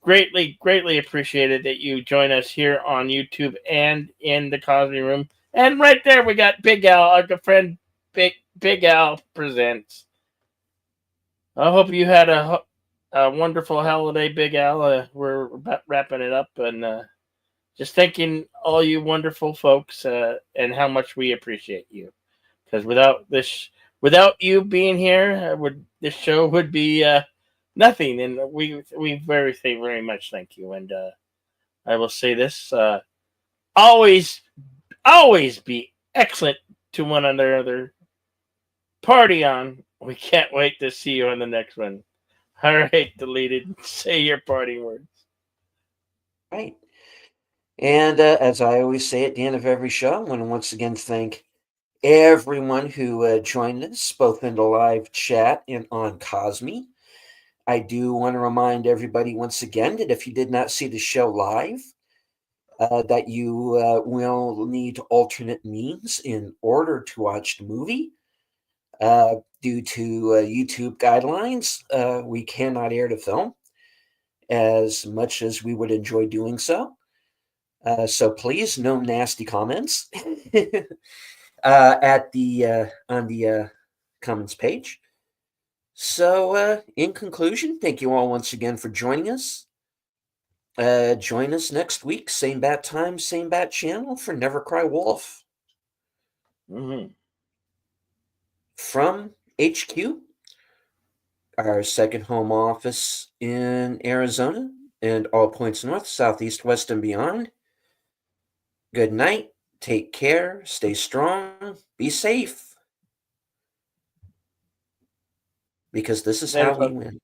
Greatly appreciated that you join us here on YouTube and in the Cosby Room. And right there, we got Big Al, our good friend, Big Al Presents. I hope you had a wonderful holiday, Big Al. We're about wrapping it up, and just thanking all you wonderful folks and how much we appreciate you. Because without you being here, this show would be nothing. And we very much thank you. And I will say this: always be excellent to one another. Party on. We can't wait to see you on the next one. All right, Deleted. Say your parting words. Right. And as I always say at the end of every show, I want to once again thank everyone who joined us, both in the live chat and on Cosme. I do want to remind everybody once again that if you did not see the show live, that you will need alternate means in order to watch the movie. Due to YouTube guidelines, we cannot air the film as much as we would enjoy doing so. So please, no nasty comments on the comments page. So, in conclusion, thank you all once again for joining us. Join us next week, same bat time, same bat channel for Never Cry Wolf. From HQ, our second home office in Arizona, and all points north, south, east, west, and beyond. Good night. Take care. Stay strong. Be safe. Because this is how we win.